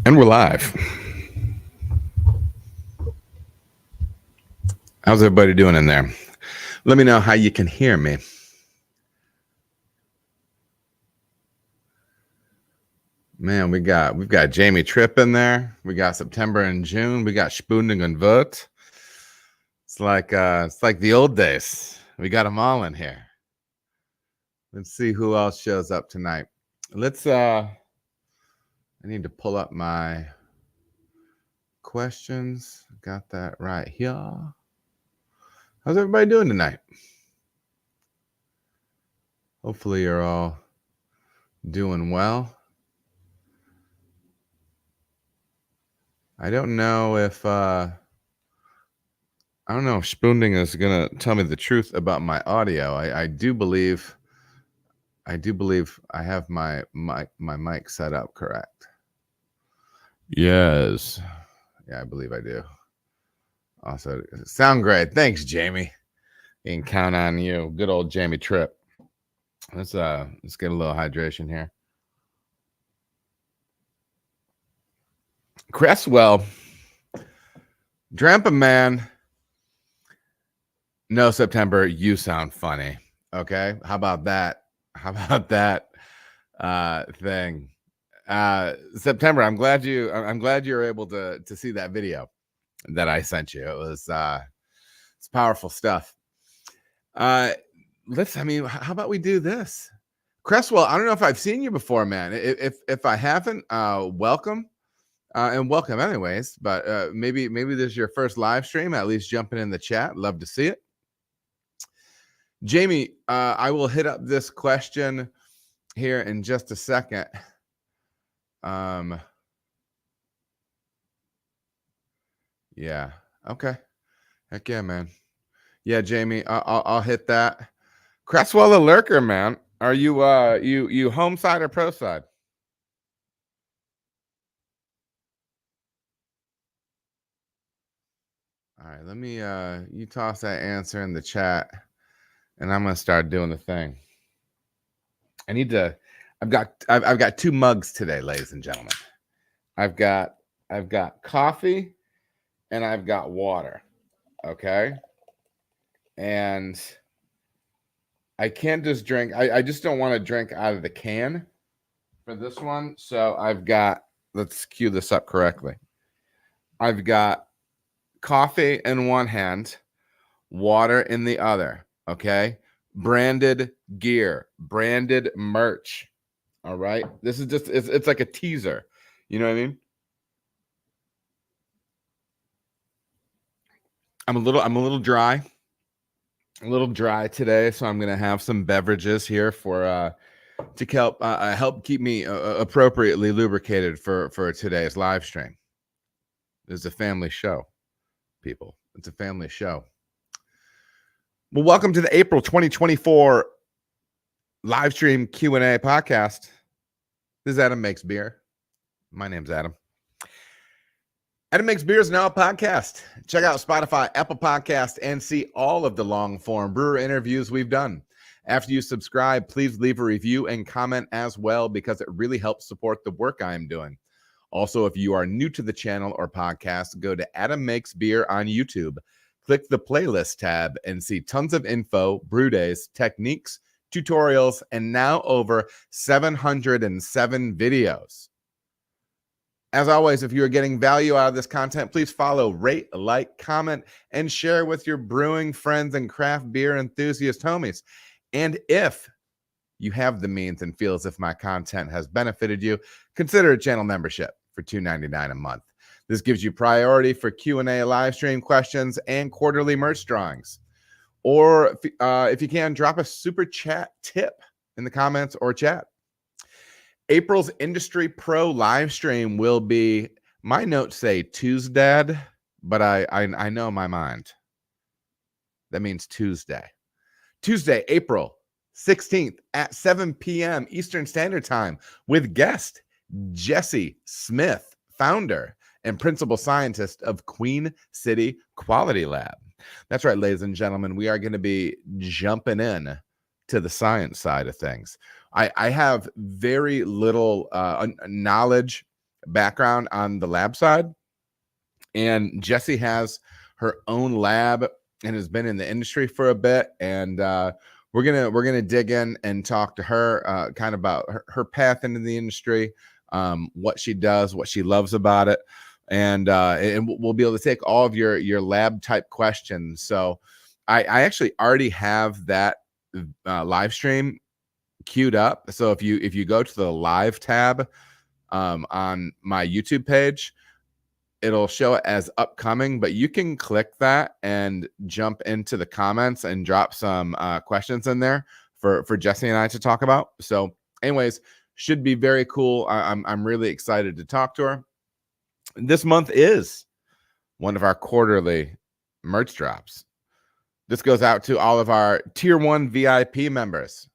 And we're live. How's everybody doing in there? Let me know how you can hear me. Man, we've got Jamie Tripp in there. We got September and June. We got Spooning and Vote. It's like the old days. We got them all in here. Let's see who else shows up tonight. I need to pull up my questions. Got that right here. How's everybody doing tonight? Hopefully you're all doing well. I don't know if Spooning is gonna tell me the truth about my audio. I do believe I have my mic set up correct. Yes. Yeah, I believe I do. Also, sound great. Thanks, Jamie. You can count on you. Good old Jamie Tripp. Let's get a little hydration here. Cresswell, Drampa man. No, September, you sound funny. Okay, how about that? How about that thing? September, I'm glad you're able to see that video that I sent you. It was it's powerful stuff. How about we do this? Cresswell, I don't know if I've seen you before, man. If I haven't, welcome. And welcome anyways, but maybe this is your first live stream. At least jumping in the chat. Love to see it. Jamie, I will hit up this question here in just a second. Yeah. Okay. Heck yeah, man. Yeah, Jamie, I'll hit that. Cresswell the Lurker, man. Are you you home side or pro side? All right, let me you toss that answer in the chat, and I'm gonna start doing the thing. I've got two mugs today, ladies and gentlemen. I've got coffee and I've got water. Okay. And I can't just drink. I just don't want to drink out of the can for this one. So let's cue this up correctly. I've got coffee in one hand, water in the other. Okay. Branded gear, branded merch. All right. This is just, it's like a teaser. You know what I mean? I'm a little dry today. So I'm going to have some beverages here to help keep me appropriately lubricated for today's live stream. This is a family show, people. It's a family show. Well, welcome to the April 2024 live stream Q&A podcast. This is Adam Makes Beer. My name's Adam. Adam Makes Beer is now a podcast. Check out Spotify, Apple Podcast, and see all of the long-form brewer interviews we've done. After you subscribe, please leave a review and comment as well, because it really helps support the work I am doing. Also, if you are new to the channel or podcast, go to Adam Makes Beer on YouTube. Click the playlist tab and see tons of info, brew days, techniques, tutorials, and now over 707 videos. As always, if you are getting value out of this content, please follow, rate, like, comment, and share with your brewing friends and craft beer enthusiast homies. And if you have the means and feel as if my content has benefited you, consider a channel membership for $2.99 a month. This gives you priority for Q&A, live stream questions, and quarterly merch drawings. Or if you can, drop a super chat tip in the comments or chat. April's Industry Pro live stream will be, my notes say Tuesday, but I know my mind. That means Tuesday. Tuesday, April 16th at 7 p.m. Eastern Standard Time with guest Jesse Smith, founder and principal scientist of Queen City Quality Lab. That's right, ladies and gentlemen. We are going to be jumping in to the science side of things. I have very little knowledge background on the lab side, and Jessie has her own lab and has been in the industry for a bit. And we're gonna dig in and talk to her kind of about her path into the industry, what she does, what she loves about it, and we'll be able to take all of your lab type questions. So I actually already have that live stream queued up. So if you go to the live tab on my YouTube page, it'll show it as upcoming, but you can click that and jump into the comments and drop some questions in there for Jessie and I to talk about. So anyways, should be very cool. I'm really excited to talk to her. This month is one of our quarterly merch drops. This goes out to all of our Tier 1 VIP members.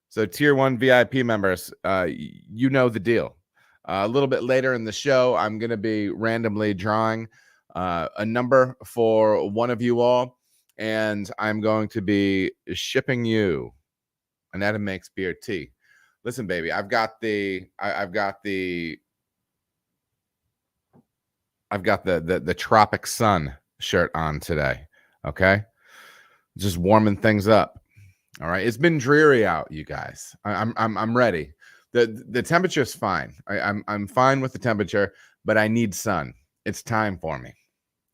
So Tier 1 VIP members, you know the deal. A little bit later in the show, I'm going to be randomly drawing a number for one of you all, and I'm going to be shipping you an Adam Makes Beer tee. Listen, baby, I've got the Tropic Sun shirt on today. Okay, just warming things up. All right, it's been dreary out, you guys. I'm ready. The temperature's fine. I'm fine with the temperature, but I need sun. It's time for me.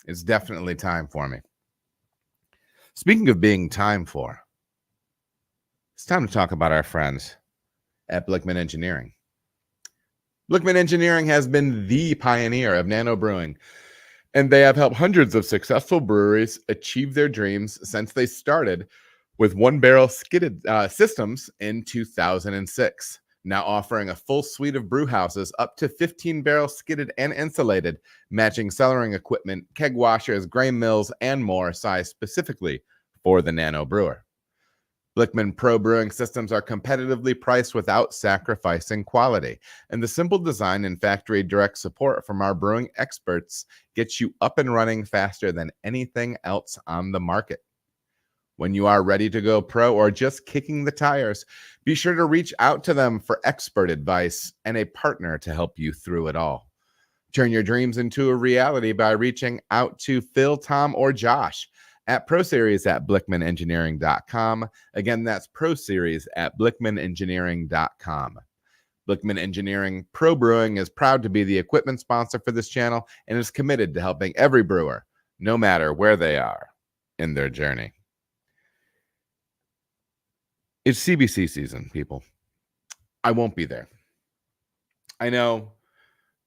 It's definitely time for me. Speaking of being time for, it's time to talk about our friends at Blickman Engineering. Blickman Engineering has been the pioneer of nano brewing, and they have helped hundreds of successful breweries achieve their dreams since they started with one-barrel skidded systems in 2006. Now offering a full suite of brew houses up to 15-barrel skidded and insulated, matching cellaring equipment, keg washers, grain mills, and more, sized specifically for the nano brewer. Blickman Pro brewing systems are competitively priced without sacrificing quality, and the simple design and factory direct support from our brewing experts gets you up and running faster than anything else on the market. When you are ready to go pro or just kicking the tires, be sure to reach out to them for expert advice and a partner to help you through it all. Turn your dreams into a reality by reaching out to Phil, Tom, or Josh at ProSeries@BlickmanEngineering.com. Again, that's ProSeries@BlickmanEngineering.com. Blickman Engineering Pro Brewing is proud to be the equipment sponsor for this channel and is committed to helping every brewer, no matter where they are in their journey. It's CBC season, people. I won't be there. I know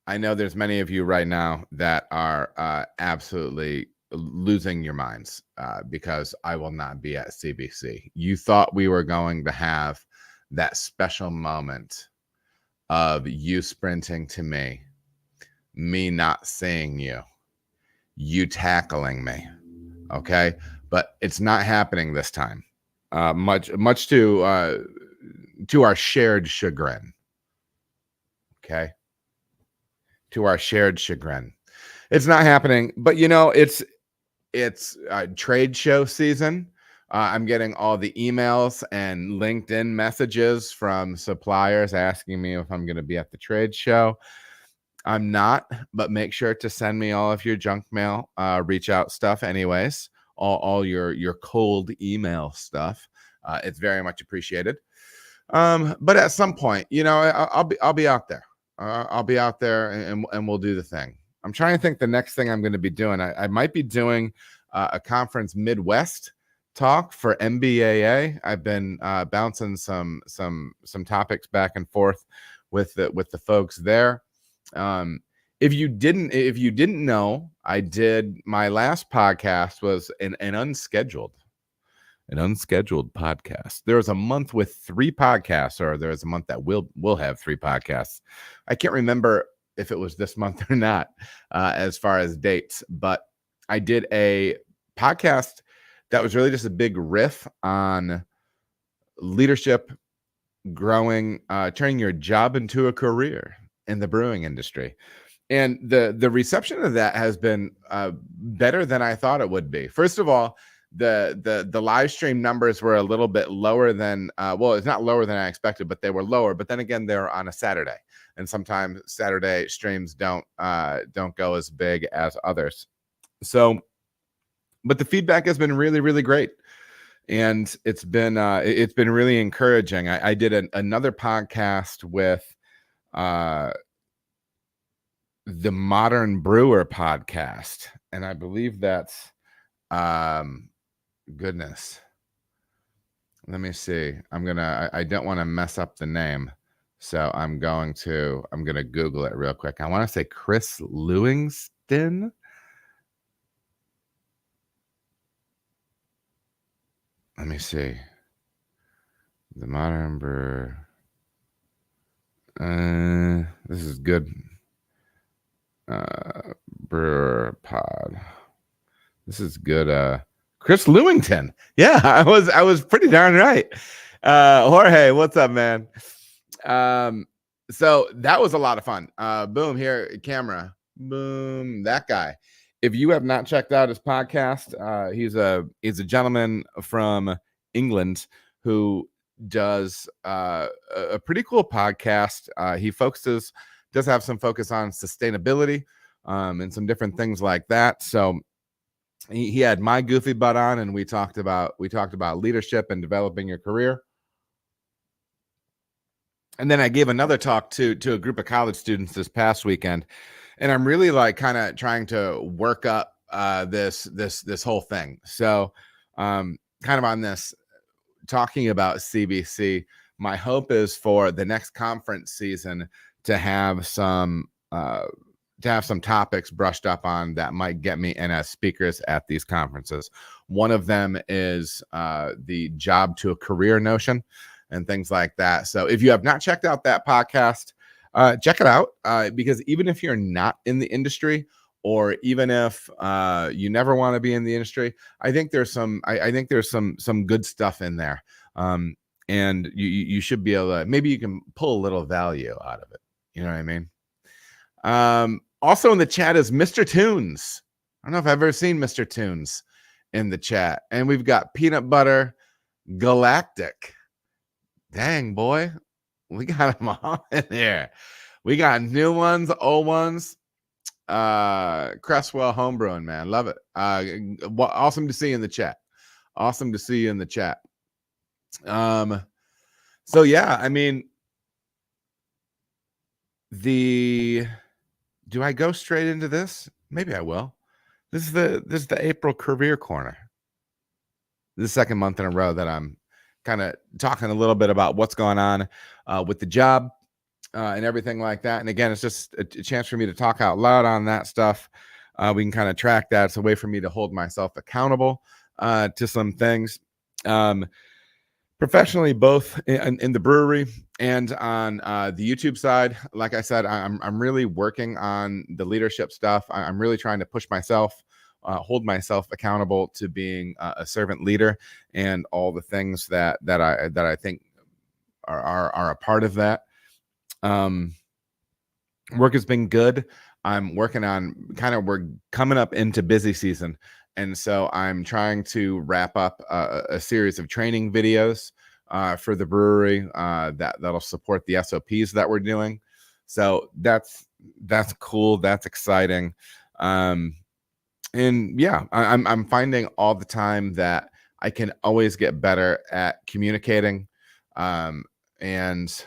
there's many of you right now that are absolutely losing your minds because I will not be at CBC. You thought we were going to have that special moment of you sprinting to me not seeing you, you tackling me, okay? But it's not happening this time. Much to our shared chagrin. Okay, to our shared chagrin, it's not happening. But you know, it's trade show season. I'm getting all the emails and LinkedIn messages from suppliers asking me if I'm going to be at the trade show. I'm not, but make sure to send me all of your junk mail, reach out stuff, anyways. All your cold email stuff. It's very much appreciated. But at some point, you know, I'll be out there. I'll be out there and we'll do the thing. I'm trying to think the next thing I'm going to be doing. I might be doing a conference Midwest talk for MBAA. I've been bouncing some topics back and forth with the folks there. If you didn't know, I did my last podcast was an unscheduled podcast. There was a month with 3 podcasts, or there's a month that will have 3 podcasts. I can't remember if it was this month or not, as far as dates, but I did a podcast that was really just a big riff on leadership, growing, turning your job into a career in the brewing industry. And the reception of that has been better than I thought it would be. First of all, the live stream numbers were a little bit lower than well, it's not lower than I expected, but they were lower. But then again, they're on a Saturday, and sometimes Saturday streams don't go as big as others. So, but the feedback has been really, really great, and it's been really encouraging. I did another podcast with the Modern Brewer podcast, and I believe that's goodness. Let me see. I don't want to mess up the name, so I'm gonna Google it real quick. I want to say Chris Lewingston. Let me see. The Modern Brewer. This is good. Brewer pod. This is good. Chris Lewington. Yeah, I was pretty darn right. Jorge, what's up, man? So that was a lot of fun. Boom, here, camera. Boom, that guy. If you have not checked out his podcast, he's a gentleman from England who does a pretty cool podcast. He does have some focus on sustainability and some different things like that. So he had my goofy butt on, and we talked about leadership and developing your career. And then I gave another talk to a group of college students this past weekend, and I'm really like kind of trying to work up this whole thing. So kind of on this, talking about CBC, my hope is for the next conference season to have some topics brushed up on that might get me in as speakers at these conferences. One of them is the job to a career notion and things like that. So if you have not checked out that podcast, check it out, because even if you're not in the industry, or even if you never want to be in the industry, I think there's some good stuff in there, and you should be able to, maybe you can pull a little value out of it. You know what I mean? Also in the chat is Mr. Tunes. I don't know if I've ever seen Mr. Tunes in the chat. And we've got Peanut Butter Galactic. Dang, boy. We got them all in there. We got new ones, old ones. Cresswell Homebrewing, man. Love it. Awesome to see you in the chat. Awesome to see you in the chat. So yeah, I mean, do I go straight into this? Maybe I will. This is the April Career Corner. This is the second month in a row that I'm kind of talking a little bit about what's going on with the job and everything like that. And again, it's just a chance for me to talk out loud on that stuff. We can kind of track that. It's a way for me to hold myself accountable to some things. Professionally, both in the brewery and on the YouTube side. Like I said, I'm really working on the leadership stuff. I'm really trying to push myself, hold myself accountable to being a servant leader, and all the things that I think are a part of that. Work has been good. I'm working on we're coming up into busy season. And so I'm trying to wrap up a series of training videos for the brewery that'll support the SOPs that we're doing. So that's cool. That's exciting. And yeah, I'm finding all the time that I can always get better at communicating. And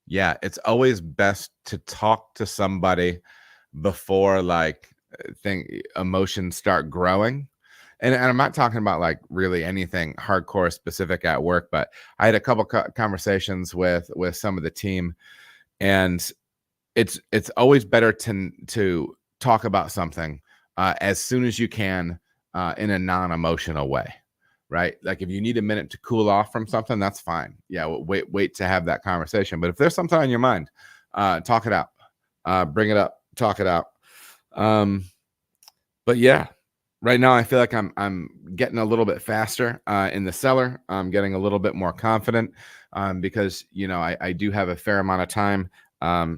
yeah, it's always best to talk to somebody before emotions start growing. And I'm not talking about like really anything hardcore specific at work, but I had a couple conversations with some of the team, and it's always better to talk about something as soon as you can in a non-emotional way, right? Like if you need a minute to cool off from something, that's fine. Yeah, wait to have that conversation. But if there's something on your mind, talk it out, bring it up, talk it out. But yeah, right now I feel like I'm getting a little bit faster in the cellar. I'm getting a little bit more confident because I do have a fair amount of time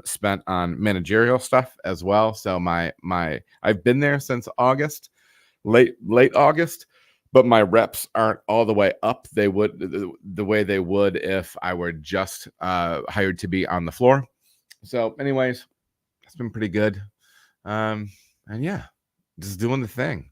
spent on managerial stuff as well. So I've been there since August, late August, but my reps aren't all the way up. They would the way they would if I were just hired to be on the floor. So, anyways, it's been pretty good. And yeah, just doing the thing.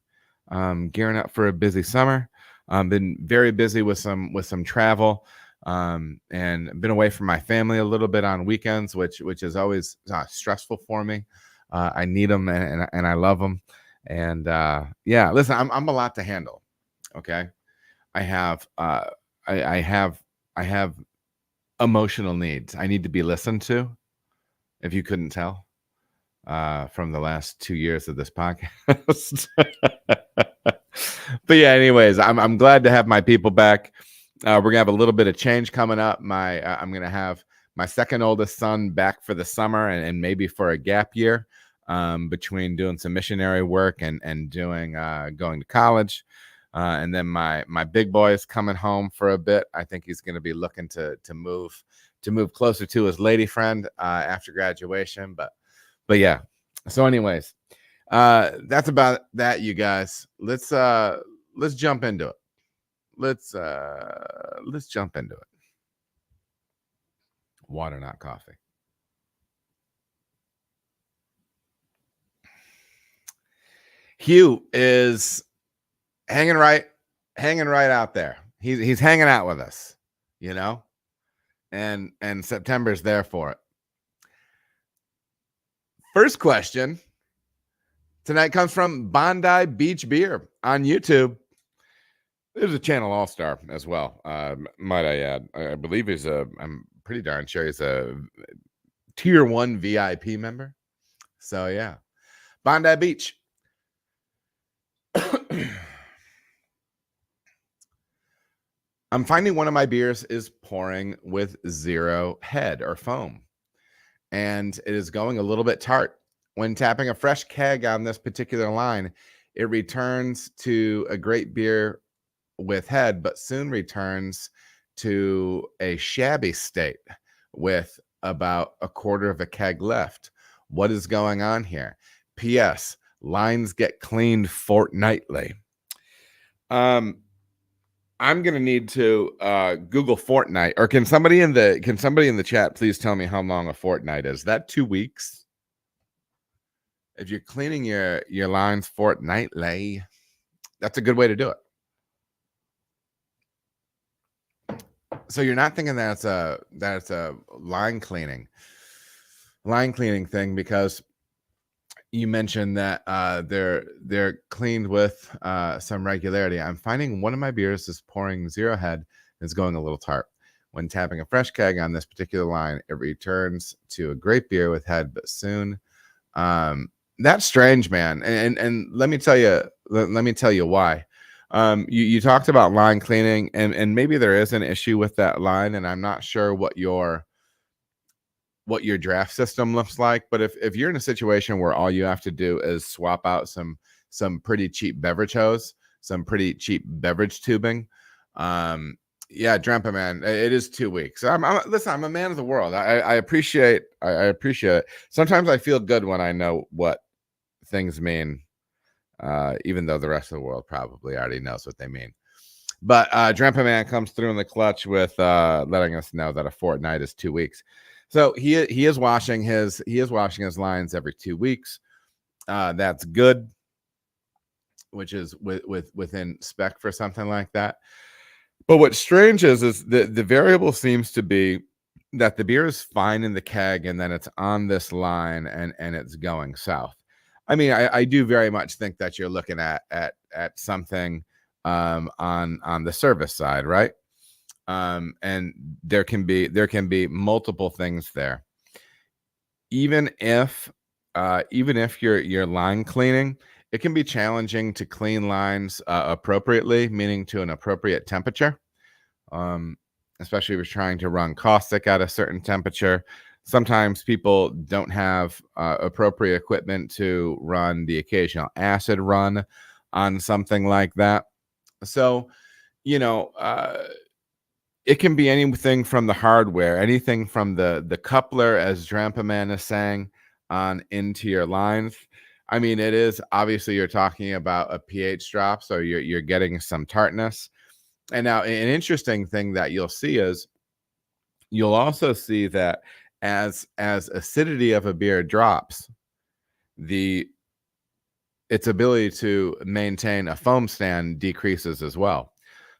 Gearing up for a busy summer. Been very busy with some travel. And been away from my family a little bit on weekends, which is always stressful for me. I need them and I love them. And yeah, listen, I'm a lot to handle. Okay, I have I have emotional needs. I need to be listened to. If you couldn't tell from the last 2 years of this podcast. But yeah, anyways, I'm glad to have my people back. We're gonna have a little bit of change coming up. I'm gonna have my second oldest son back for the summer and maybe for a gap year between doing some missionary work and doing going to college. And then my big boy is coming home for a bit. I think he's going to be looking to move closer to his lady friend after graduation. But yeah. So anyways, that's about that, you guys. Let's jump into it. Let's jump into it. Water, not coffee. Hugh is hanging right out there. He's hanging out with us, you know, and September's there for it. First question tonight comes from Bondi Beach Beer on YouTube. There's a channel all-star as well. Might I add? I believe I'm pretty darn sure he's a tier 1 VIP member. So yeah, Bondi Beach. I'm finding one of my beers is pouring with 0 head or foam, and it is going a little bit tart. When tapping a fresh keg on this particular line, it returns to a great beer with head, but soon returns to a shabby state with about a quarter of a keg left. What is going on here? P.S. Lines get cleaned fortnightly. I'm gonna need to Google fortnight, or can somebody in the chat please tell me how long a fortnight is? That 2 weeks? If you're cleaning your lines fortnightly, that's a good way to do it. So you're not thinking that's a line cleaning thing, because you mentioned that they're cleaned with some regularity. I'm finding one of my beers is pouring 0 head and is going a little tart. When tapping a fresh keg on this particular line, it returns to a great beer with head, but soon. That's strange, man. And let me tell you why. You talked about line cleaning, and maybe there is an issue with that line, and I'm not sure what your draft system looks like. But if you're in a situation where all you have to do is swap out some pretty cheap beverage hose, some pretty cheap beverage tubing, yeah, Drempa, man, it is 2 weeks. Listen, I'm a man of the world. I appreciate it. Sometimes I feel good when I know what things mean, even though the rest of the world probably already knows what they mean. But Drempa Man comes through in the clutch with letting us know that a fortnight is 2 weeks. So he is washing his lines every 2 weeks. That's good, which is within spec for something like that. But what's strange is the variable seems to be that the beer is fine in the keg, and then it's on this line and it's going south. I mean, I do very much think that you're looking at something on the service side, right? And there can be multiple things there. Even if you're line cleaning, it can be challenging to clean lines appropriately, meaning to an appropriate temperature, especially if you're trying to run caustic at a certain temperature. Sometimes people don't have appropriate equipment to run the occasional acid run on something like that. So, it can be anything from the hardware, anything from the coupler, as Drampaman is saying, on into your lines. I mean, it is obviously you're talking about a pH drop, so you're getting some tartness. And now an interesting thing that you'll see is you'll also see that as acidity of a beer drops, the its ability to maintain a foam stand decreases as well.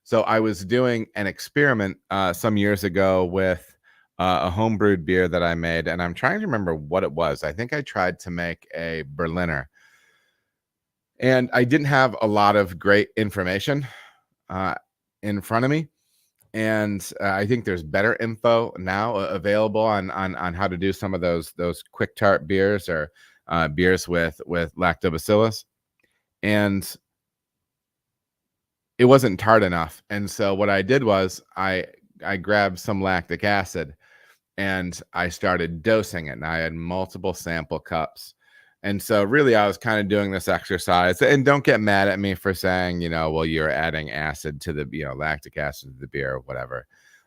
So I was doing an experiment some years ago with a homebrewed beer that I made, and I'm trying to remember what it was. I think I tried to make a Berliner, and I didn't have a lot of great information uh, in front of me. And I think there's better info now available on how to do some of those quick tart beers or beers with lactobacillus. And it wasn't tart enough. And so what I did was I grabbed some lactic acid and I started dosing it. And I had multiple sample cups. And so really I was kind of doing this exercise. And don't get mad at me for saying, well, you're adding acid to the, lactic acid to the beer or whatever.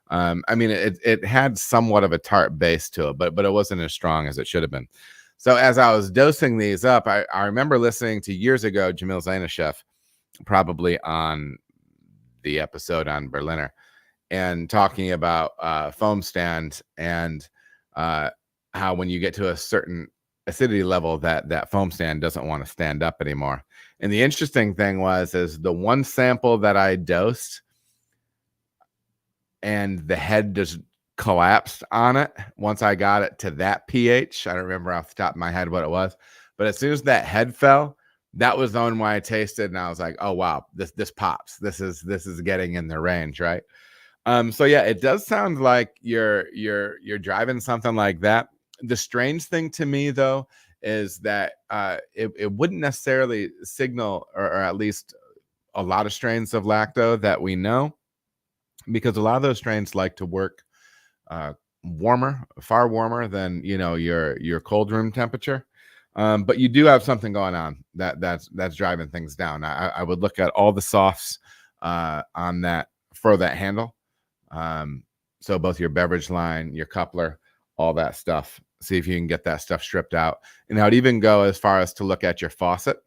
I mean, it had somewhat of a tart base to it, but it wasn't as strong as it should have been. So as I was dosing these up, I remember listening to years ago, Jamil Zainashev, probably on the episode on Berliner, and talking about foam stand and how when you get to a certain acidity level that foam stand doesn't want to stand up anymore. And the interesting thing is the one sample that I dosed and the head just collapsed on it once I got it to that pH. I don't remember off the top of my head what it was, but as soon as that head fell, that was the one I tasted, and I was like, "Oh wow, this pops. This is getting in the range, right?" So yeah, it does sound like you're driving something like that. The strange thing to me though is that it wouldn't necessarily signal, or at least a lot of strains of lacto that we know, because a lot of those strains like to work warmer, far warmer than your cold room temperature. But you do have something going on that's driving things down. I would look at all the softs on that for that handle. So both your beverage line, your coupler, all that stuff. See if you can get that stuff stripped out. And I'd even go as far as to look at your faucet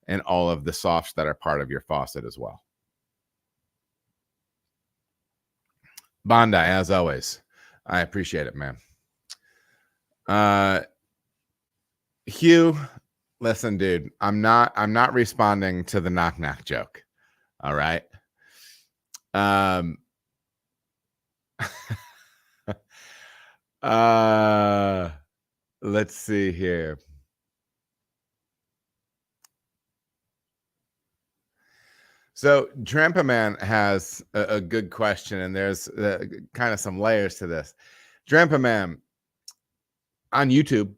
and all of the softs that are part of your faucet as well. Bondi, as always. I appreciate it, man. Hugh, listen, dude, I'm not responding to the knock knock joke. All right. Let's see here. So Drampaman has a good question, and there's kind of some layers to this. Drampaman, on YouTube,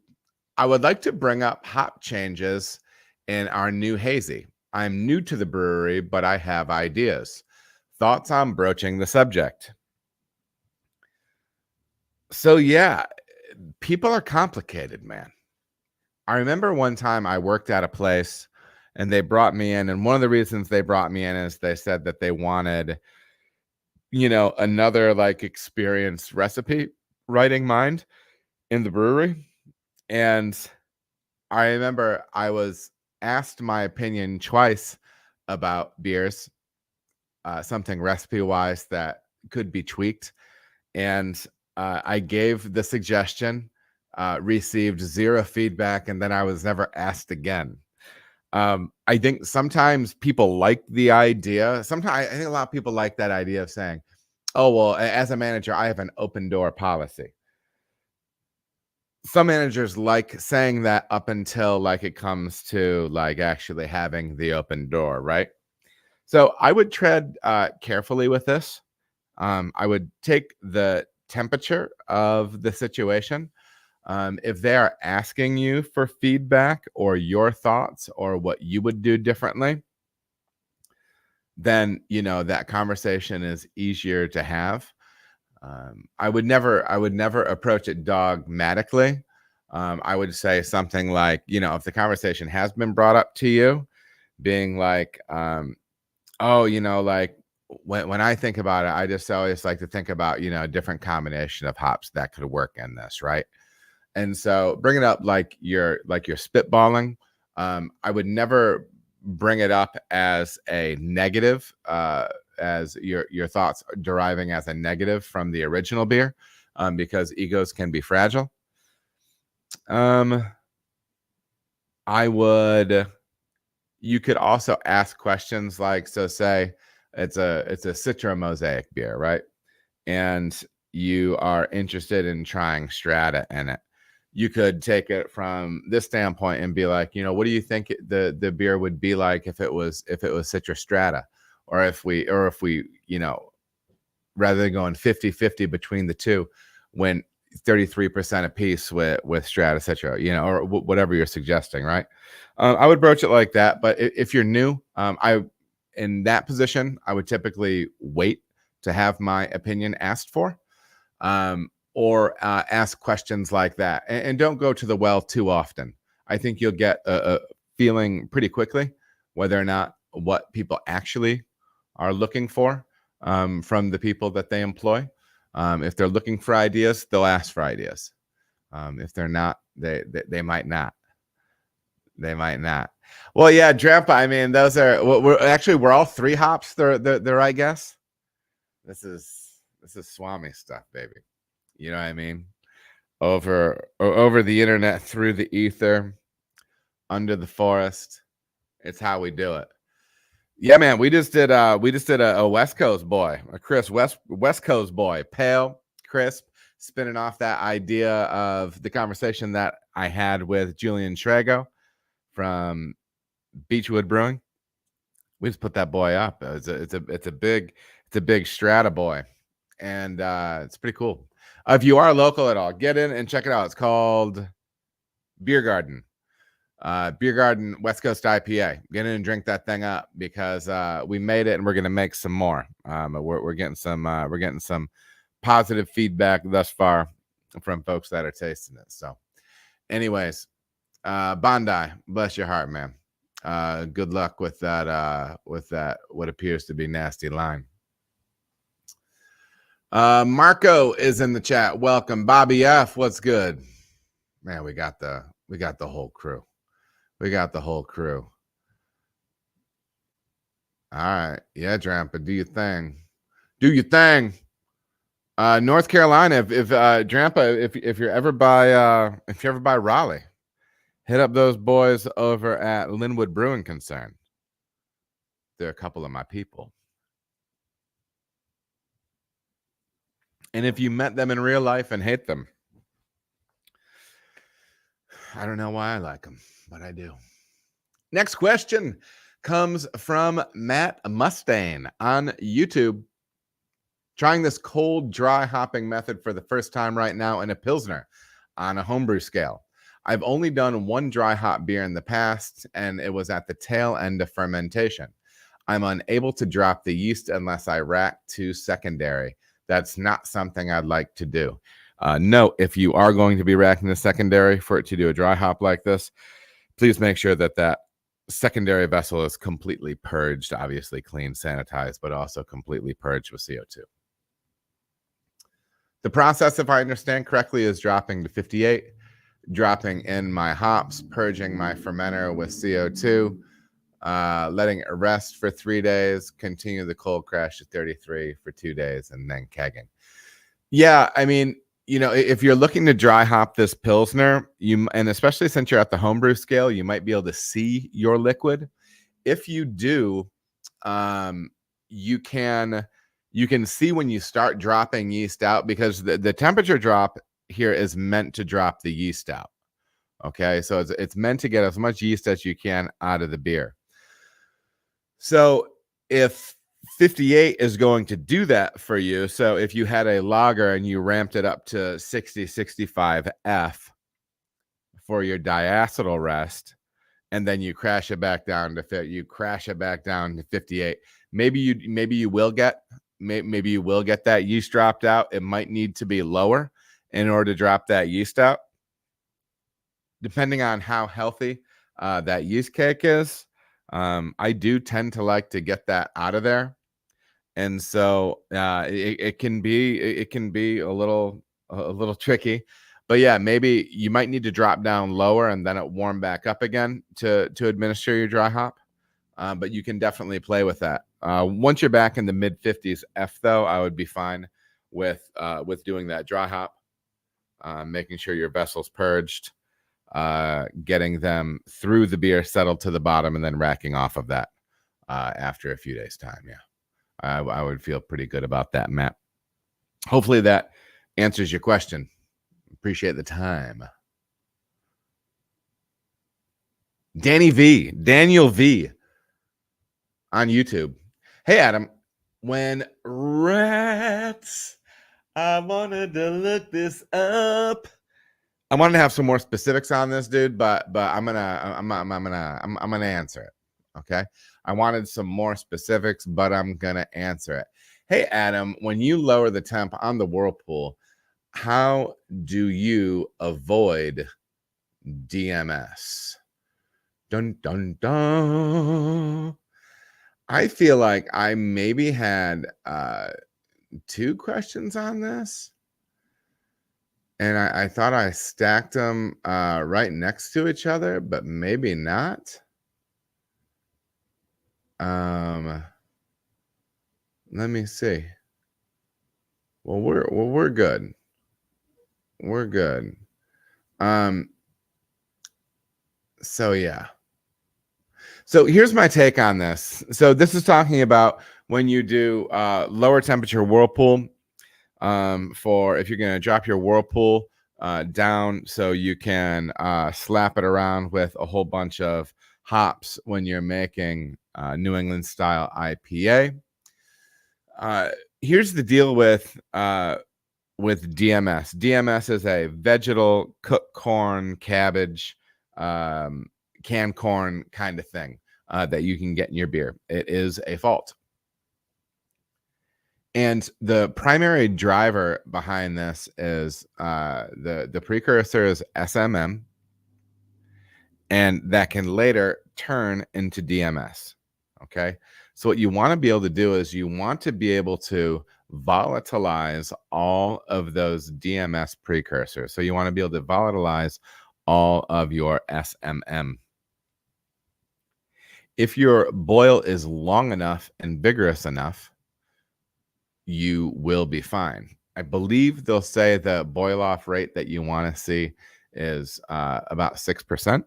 I would like to bring up hop changes in our new hazy. I'm new to the brewery, but I have ideas. Thoughts on broaching the subject? So yeah, people are complicated, man. I remember one time I worked at a place and they brought me in, and one of the reasons they brought me in is they said that they wanted, another like experienced recipe writing mind in the brewery. And I remember I was asked my opinion twice about beers, something recipe wise that could be tweaked. And I gave the suggestion, received zero feedback, and then I was never asked again. I think sometimes people like the idea. Sometimes I think a lot of people like that idea of saying, "Oh, well, as a manager, I have an open door policy." Some managers like saying that up until like it comes to like actually having the open door, right? So I would tread carefully with this. I would take the temperature of the situation. If they are asking you for feedback or your thoughts or what you would do differently, then that conversation is easier to have. I would never approach it dogmatically. I would say something like, if the conversation has been brought up to you, being like, oh, like when I think about it, I just always like to think about, a different combination of hops that could work in this, right? And so bring it up like you're spitballing, I would never bring it up as a negative, as your thoughts deriving as a negative from the original beer, because egos can be fragile. You could also ask questions like, so say it's a Citra Mosaic beer, right? And you are interested in trying Strata in it. You could take it from this standpoint and be like, what do you think the beer would be like if it was Citra Strata, or if we rather than going 50-50 between the two, when 33% apiece with Strata Citra, or whatever you're suggesting, right? I would broach it like that. But if you're new, in that position, I would typically wait to have my opinion asked for, or ask questions like that, and don't go to the well too often. I think you'll get a feeling pretty quickly whether or not what people actually are looking for, from the people that they employ. If they're looking for ideas, they'll ask for ideas. If they're not, they might not. They might not. Well, yeah, Drampa. I mean, those are we're all 3 hops. They're right guess. This is Swami stuff, baby. You know what I mean? Over the internet, through the ether, under the forest. It's how we do it. Yeah, man. We just did a West Coast boy, a Chris West Coast boy, pale, crisp, spinning off that idea of the conversation that I had with Julian Trago from Beechwood Brewing. We just put that boy up. It's a big Strata boy, and it's pretty cool. If you are local at all, get in and check it out. It's called Beer Garden. Beer Garden West Coast IPA. Get in and drink that thing up, because we made it and we're gonna make some more. We're getting some positive feedback thus far from folks that are tasting it. So, anyways, Bondi, bless your heart, man. Good luck with that what appears to be nasty line. Marco is in the chat. Welcome. Bobby F, what's good? Man, we got the whole crew. We got the whole crew. All right. Yeah, Drampa, do your thing. Do your thing. North Carolina, if Drampa, if you're ever by Raleigh, hit up those boys over at Linwood Brewing Concern. They're a couple of my people. And if you met them in real life and hate them, I don't know why I like them, but I do. Next question comes from Matt Mustaine on YouTube. Trying this cold, dry hopping method for the first time right now in a Pilsner on a homebrew scale. I've only done one dry hop beer in the past, and it was at the tail end of fermentation. I'm unable to drop the yeast unless I rack to secondary. That's not something I'd like to do. Note, if you are going to be racking the secondary for it to do a dry hop like this, please make sure that secondary vessel is completely purged, obviously clean, sanitized, but also completely purged with CO2. The process, if I understand correctly, is dropping to 58, dropping in my hops, purging my fermenter with CO2, letting it rest for 3 days, continue the cold crash to 33 for 2 days, and then kegging. Yeah, I mean, if you're looking to dry hop this Pilsner, and especially since you're at the homebrew scale, you might be able to see your liquid. If you do, you can see when you start dropping yeast out, because the temperature drop here is meant to drop the yeast out. Okay, so it's meant to get as much yeast as you can out of the beer. So if 58 is going to do that for you, so if you had a lager and you ramped it up to 60, 65 F for your diacetyl rest, and then you crash it back down to 58, maybe you will get that yeast dropped out. It might need to be lower in order to drop that yeast out, depending on how healthy that yeast cake is. I do tend to like to get that out of there, and so it can be a little tricky. But yeah, maybe you might need to drop down lower and then it warm back up again to administer your dry hop. But you can definitely play with that. Once you're back in the mid 50s F, though, I would be fine with doing that dry hop, making sure your vessel's purged, getting them through the beer, settled to the bottom, and then racking off of that after a few days' time. Yeah, I would feel pretty good about that, Matt. Hopefully that answers your question. Appreciate the time. Daniel V on YouTube. Hey, Adam, when rats, I wanted to look this up. I wanted to have some more specifics on this, dude, but I'm gonna answer it. Okay. I wanted some more specifics, but I'm gonna answer it. Hey, Adam, when you lower the temp on the whirlpool, how do you avoid DMS? Dun dun dun. I feel like I maybe had 2 questions on this, and I thought I stacked them right next to each other, but maybe not. Let me see. Well, we're good. We're good. So yeah. So here's my take on this. So this is talking about when you do lower temperature whirlpool, for if you're going to drop your whirlpool down so you can slap it around with a whole bunch of hops when you're making New England style IPA. Here's the deal with DMS. DMS is a vegetal cooked corn, cabbage, canned corn kind of thing that you can get in your beer. It is a fault. And the primary driver behind this is the precursor is SMM, and that can later turn into DMS. Okay. So what you want to be able to do is you want to be able to volatilize all of those DMS precursors. So you want to be able to volatilize all of your SMM. If your boil is long enough and vigorous enough, you will be fine. I believe they'll say the boil off rate that you want to see is about 6%.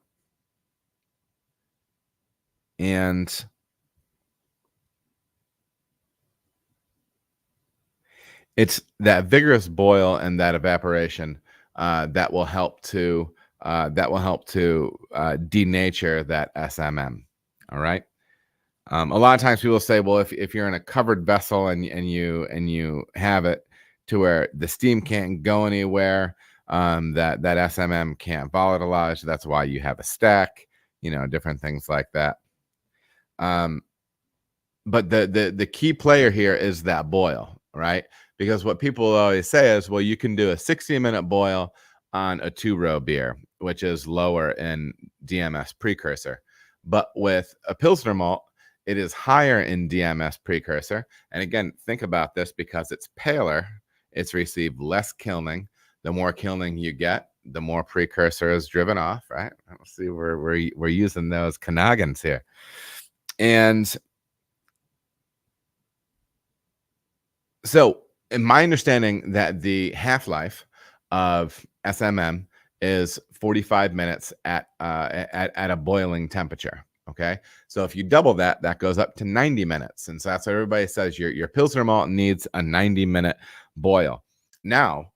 And it's that vigorous boil and that evaporation that will help to denature that SMM. All right. A lot of times people say, well, if you're in a covered vessel and you have it to where the steam can't go anywhere, that SMM can't volatilize. That's why you have a stack, different things like that. But the key player here is that boil, right? Because what people always say is, well, you can do a 60-minute boil on a 2-row beer, which is lower in DMS precursor. But with a Pilsner malt, it is higher in DMS precursor. And again, think about this, because it's paler, it's received less kilning. The more kilning you get, the more precursor is driven off, right? Let's see, we're using those Canoggins here. And so in my understanding that the half-life of SMM is 45 minutes at a boiling temperature. Okay. So if you double that, that goes up to 90 minutes. And so that's what everybody says your Pilsner malt needs a 90-minute boil. Now,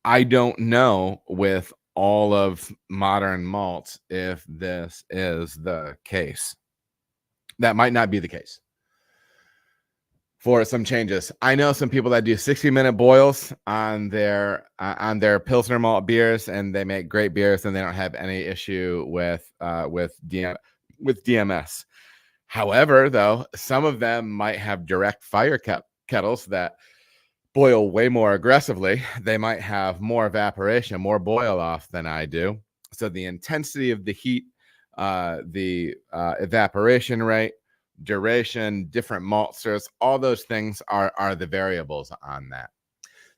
I don't know with all of modern malts if this is the case. That might not be the case. For some changes, I know some people that do 60-minute boils on their Pilsner malt beers, and they make great beers, and they don't have any issue with DMS. However, though, some of them might have direct fire kettles that boil way more aggressively. They might have more evaporation, more boil off than I do. So the intensity of the heat, the evaporation rate, duration, different maltsters, all those things are the variables on that.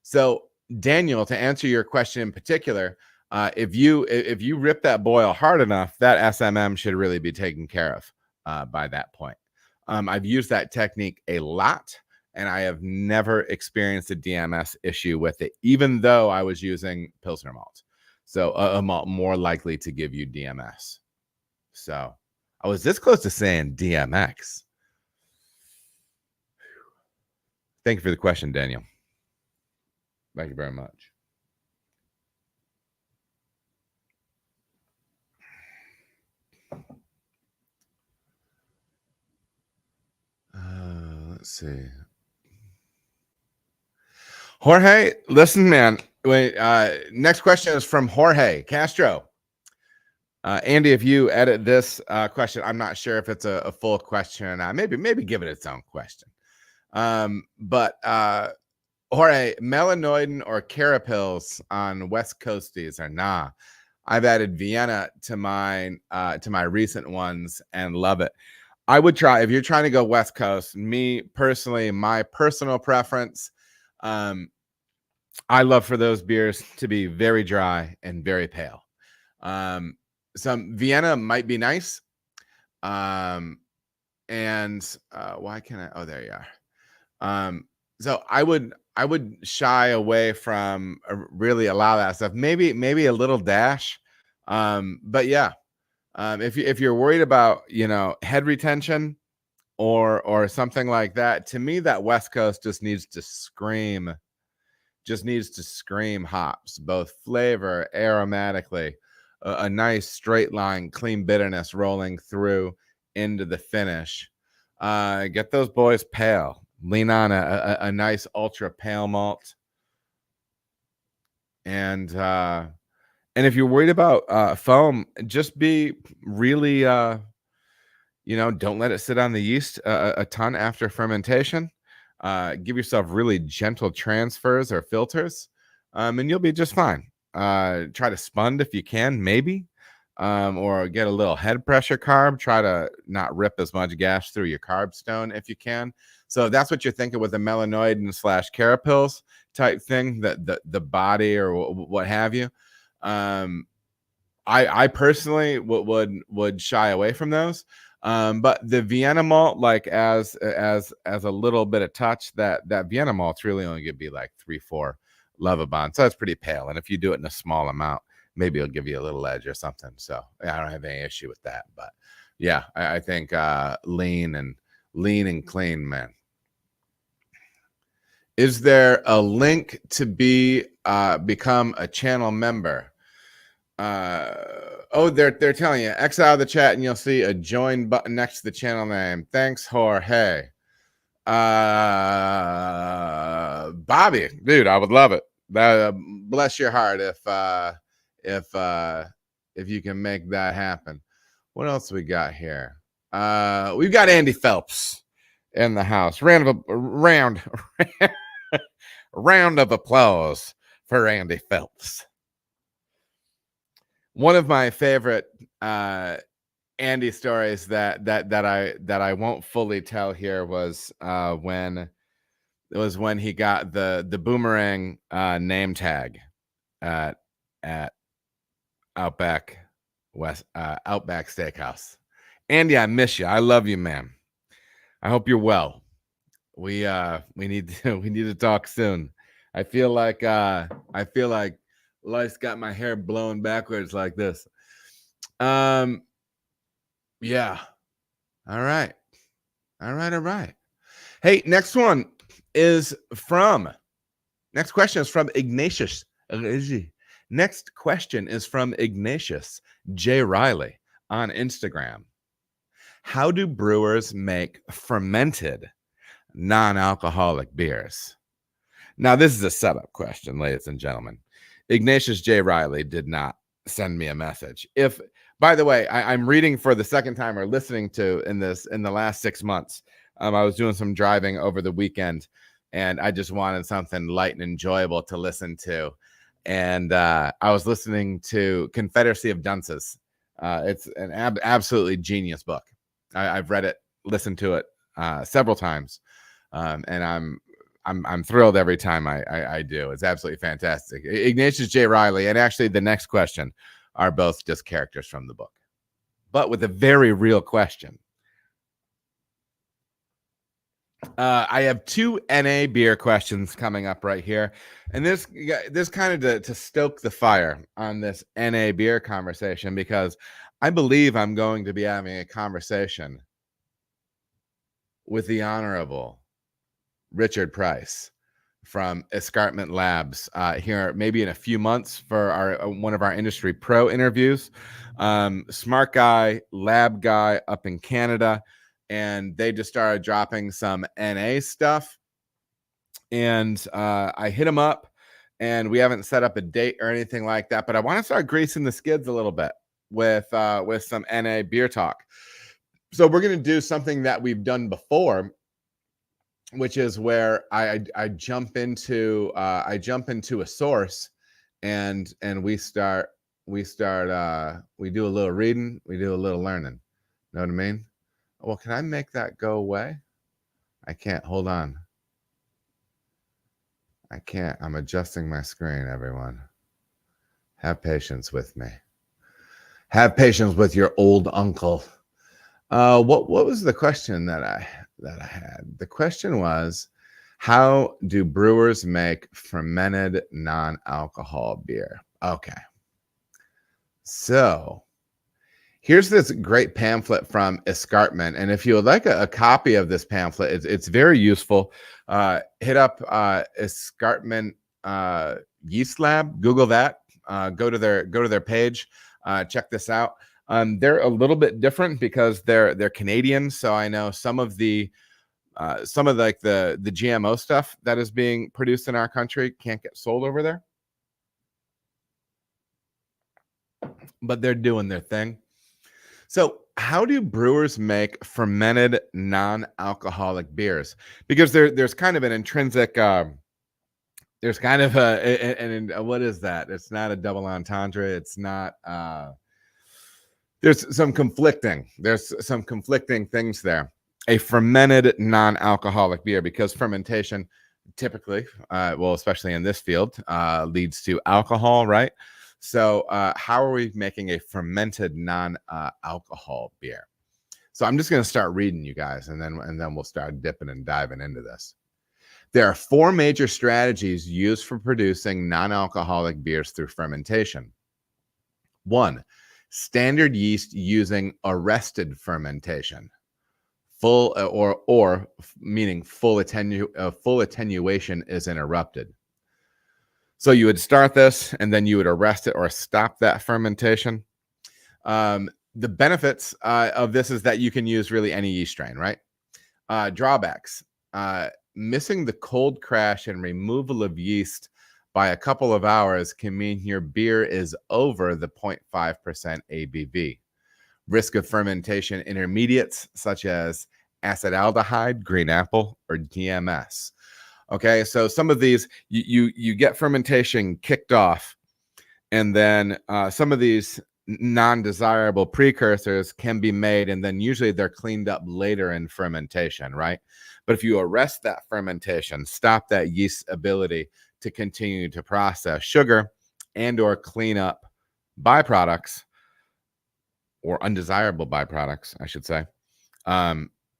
So Daniel, to answer your question in particular, if you rip that boil hard enough, that SMM should really be taken care of by that point. I've used that technique a lot, and I have never experienced a DMS issue with it, even though I was using Pilsner malt. So a malt more likely to give you DMS. So I was this close to saying DMX. Thank you for the question, Daniel. Thank you very much. Let's see. Jorge, listen, man. Wait, next question is from Jorge Castro. Andy, if you edit this question, I'm not sure if it's a full question or not. Maybe give it its own question. But Jorge, melanoidin or carapils on West Coasties or nah? I've added Vienna to mine to my recent ones and love it. I would try, if you're trying to go West Coast, me personally, my personal preference, I love for those beers to be very dry and very pale. Some Vienna might be nice. And why can't I? Oh, there you are. So I would shy away from really a lot of that stuff. Maybe a little dash. But yeah, if you're worried about, head retention or something like that, to me that West Coast just needs to scream hops, both flavor, aromatically, a nice straight line, clean bitterness rolling through into the finish. Get those boys pale. Lean on a nice ultra pale malt. And if you're worried about foam, just be really, don't let it sit on the yeast a ton after fermentation. Give yourself really gentle transfers or filters, and you'll be just fine. Try to spund if you can, maybe, or get a little head pressure carb. Try to not rip as much gas through your carb stone if you can. So if that's what you're thinking with a melanoidin / carapils type thing, the body or what have you. I personally would shy away from those. But the Vienna malt, like as a little bit of touch, that Vienna malt's really only gonna be like 3-4 Lovibond. So that's pretty pale. And if you do it in a small amount, maybe it'll give you a little edge or something. So I don't have any issue with that. But yeah, I think lean and clean, man. Is there a link to become a channel member? They're telling you, X out of the chat and you'll see a join button next to the channel name. Thanks, Jorge. Bobby, dude, I would love it. Bless your heart if you can make that happen. What else we got here? We've got Andy Phelps in the house. Round of applause for Andy Phelps. One of my favorite Andy stories that I won't fully tell here was when he got the boomerang name tag at Outback Steakhouse. Andy, I miss you. I love you, man. I hope you're well. We need to talk soon. I feel like life's got my hair blown backwards like this. Yeah. All right. Hey, next question is from Ignatius. Next question is from Ignatius J. Riley on Instagram. How do brewers make fermented non-alcoholic beers? Now, this is a setup question, ladies and gentlemen. Ignatius J. Riley did not send me a message. If, by the way, I'm reading for the second time or listening to in the last 6 months. I was doing some driving over the weekend, and I just wanted something light and enjoyable to listen to. And I was listening to Confederacy of Dunces. It's an absolutely genius book. I've read it, listened to it several times, and I'm thrilled every time I do. It's absolutely fantastic. Ignatius J. Riley, and actually the next question are both just characters from the book, but with a very real question. I have two NA beer questions coming up right here, and this kind of to stoke the fire on this NA beer conversation, because I believe I'm going to be having a conversation with the Honorable Richard Price from Escarpment Labs here maybe in a few months for our one of our industry pro interviews. Smart guy, lab guy up in Canada, and they just started dropping some NA stuff. And I hit him up, and we haven't set up a date or anything like that, but I want to start greasing the skids a little bit with some NA beer talk. So we're going to do something that we've done before, which is where I jump into a source, and we do a little reading, we do a little learning. Know what I mean? Well, can I make that go away? I can't. Hold on. I can't. I'm adjusting my screen, everyone. Have patience with me. Have patience with your old uncle. What was the question that I had? The question was, how do brewers make fermented non-alcohol beer? Okay. So here's this great pamphlet from Escarpment. And if you would like a copy of this pamphlet, it's very useful. Hit up Escarpment Yeast Lab, Google that, go to their page, check this out. They're a little bit different because they're Canadian. So I know some of like the GMO stuff that is being produced in our country can't get sold over there, but they're doing their thing. So how do brewers make fermented non-alcoholic beers? Because there's kind of an intrinsic, there's kind of what is that? It's not a double entendre. It's not, there's some conflicting things there. A fermented non-alcoholic beer, because fermentation typically, well, especially in this field, leads to alcohol, right? So how are we making a fermented non-alcohol beer? So I'm just going to start reading, you guys, and then we'll start dipping and diving into this. There are 4 major strategies used for producing non-alcoholic beers through fermentation. 1, standard yeast using arrested fermentation. Full or meaning full attenuation is interrupted. So you would start this, and then you would arrest it or stop that fermentation. The benefits of this is that you can use really any yeast strain, right? Drawbacks: missing the cold crash and removal of yeast by a couple of hours can mean your beer is over the 0.5% ABV. Risk of fermentation intermediates such as acetaldehyde, green apple, or DMS. Okay, so some of these you get fermentation kicked off, and then some of these non-desirable precursors can be made, and then usually they're cleaned up later in fermentation, right? But if you arrest that fermentation, stop that yeast's ability to continue to process sugar and or clean up byproducts, or undesirable byproducts, I should say,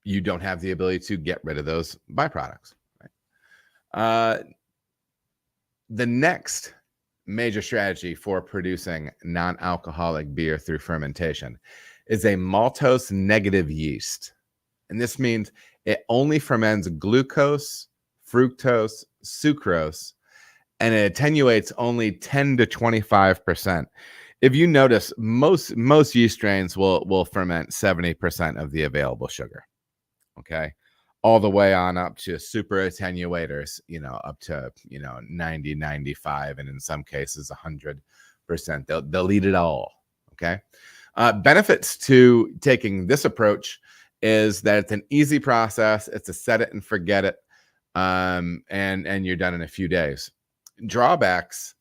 you don't have the ability to get rid of those byproducts. Right? The next major strategy for producing non-alcoholic beer through fermentation is a maltose negative yeast. And this means it only ferments glucose, fructose, sucrose, and it attenuates only 10 to 25%. If you notice, most yeast strains will ferment 70% of the available sugar. Okay, all the way on up to super attenuators, up to 90, 95, and in some cases 100%. They'll eat it all. Okay. Benefits to taking this approach is that it's an easy process. It's a set it and forget it, and you're done in a few days. Drawbacks: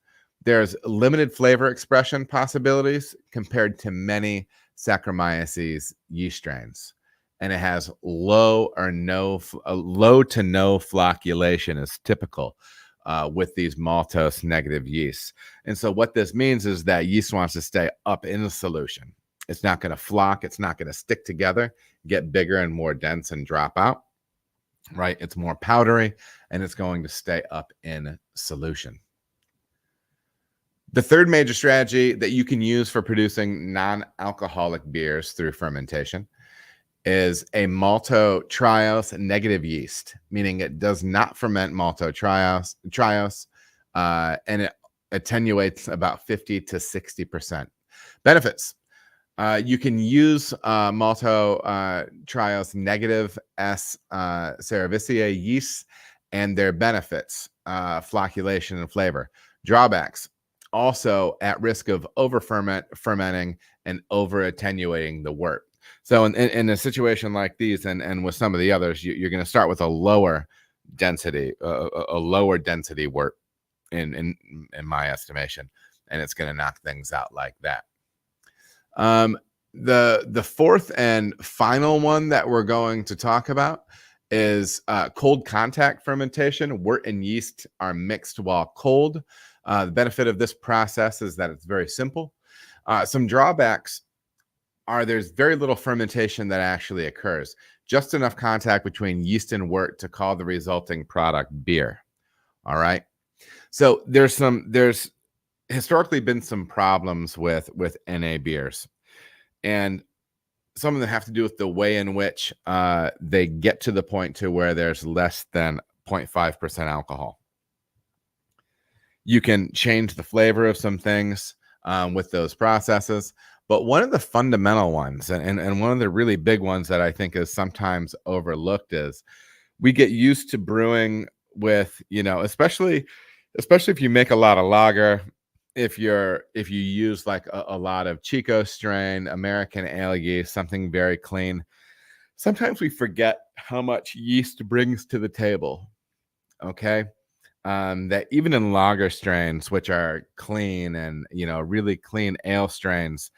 there's limited flavor expression possibilities compared to many Saccharomyces yeast strains. and it has low to no flocculation is typical with these maltose negative yeasts. And so what this means is that yeast wants to stay up in the solution. It's not going to flock. It's not going to stick together, get bigger and more dense and drop out, right? It's more powdery, and it's going to stay up in solution. The third major strategy that you can use for producing non-alcoholic beers through fermentation is a maltotriose negative yeast, meaning it does not ferment maltotriose, and it attenuates about 50 to 60%. Benefits. You can use maltotriose negative S. cerevisiae yeasts and their benefits, flocculation and flavor. Drawbacks. Also at risk of fermenting and over attenuating the wort. So in a situation like these and with some of the others, you're going to start with a lower density wort in my estimation, and it's going to knock things out like that. The fourth and final one that we're going to talk about is cold contact fermentation. Wort and yeast are mixed while cold. The benefit of this process is that it's very simple. Some drawbacks are there's very little fermentation that actually occurs, just enough contact between yeast and wort to call the resulting product beer. All right. So there's historically been some problems with NA beers, and some of them have to do with the way in which they get to the point to where there's less than 0.5% alcohol. You can change the flavor of some things with those processes. But one of the fundamental ones, and one of the really big ones that I think is sometimes overlooked, is we get used to brewing with, especially if you make a lot of lager, if you use like a lot of Chico strain, American ale yeast, something very clean. Sometimes we forget how much yeast brings to the table. Okay. That even in lager strains, which are clean and, really clean ale strains,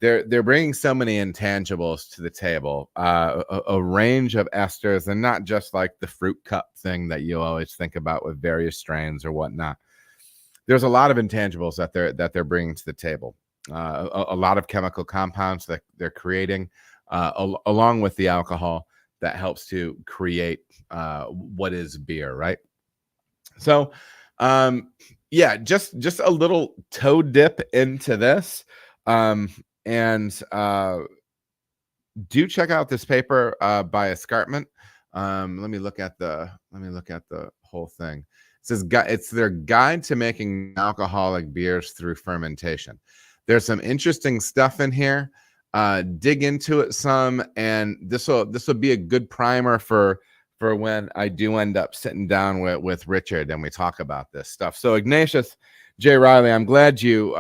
they're bringing so many intangibles to the table, a range of esters, and not just like the fruit cup thing that you always think about with various strains or whatnot. There's a lot of intangibles that they're bringing to the table, a lot of chemical compounds that they're creating, along with the alcohol that helps to create what is beer, right? So, just a little toe dip into this. And do check out this paper by Escarpment. Let me look at the whole thing. It says it's their guide to making alcoholic beers through fermentation. There's some interesting stuff in here. Dig into it some, and this will be a good primer for when I do end up sitting down with Richard and we talk about this stuff. So Ignatius J. Riley, I'm glad you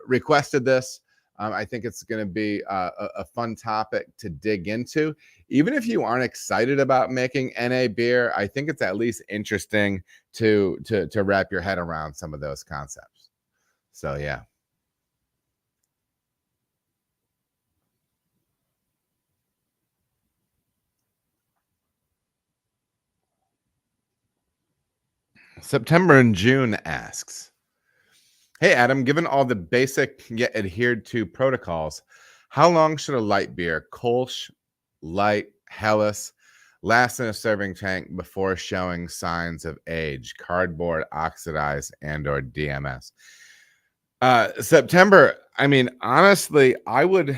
requested this. I think it's going to be a fun topic to dig into. Even if you aren't excited about making NA beer, I think it's at least interesting to wrap your head around some of those concepts. So yeah. September and June asks, hey, Adam, given all the basic yet adhered to protocols, how long should a light beer, Kolsch, light, Helles, last in a serving tank before showing signs of age, cardboard, oxidized, and or DMS? September, I mean, honestly, I would,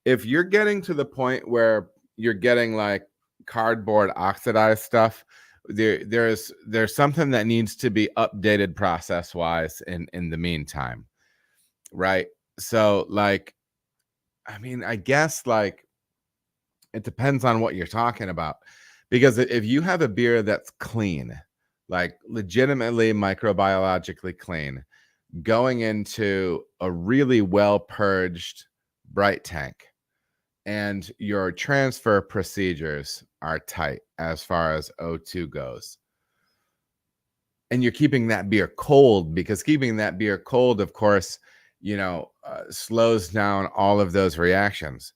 if you're getting to the point where you're getting like cardboard oxidized stuff, there's something that needs to be updated process wise in the meantime, right? So like, I mean, I guess like it depends on what you're talking about, because if you have a beer that's clean, like legitimately microbiologically clean, going into a really well purged bright tank, and your transfer procedures are tight as far as O2 goes, and you're keeping that beer cold, because keeping that beer cold, of course, slows down all of those reactions.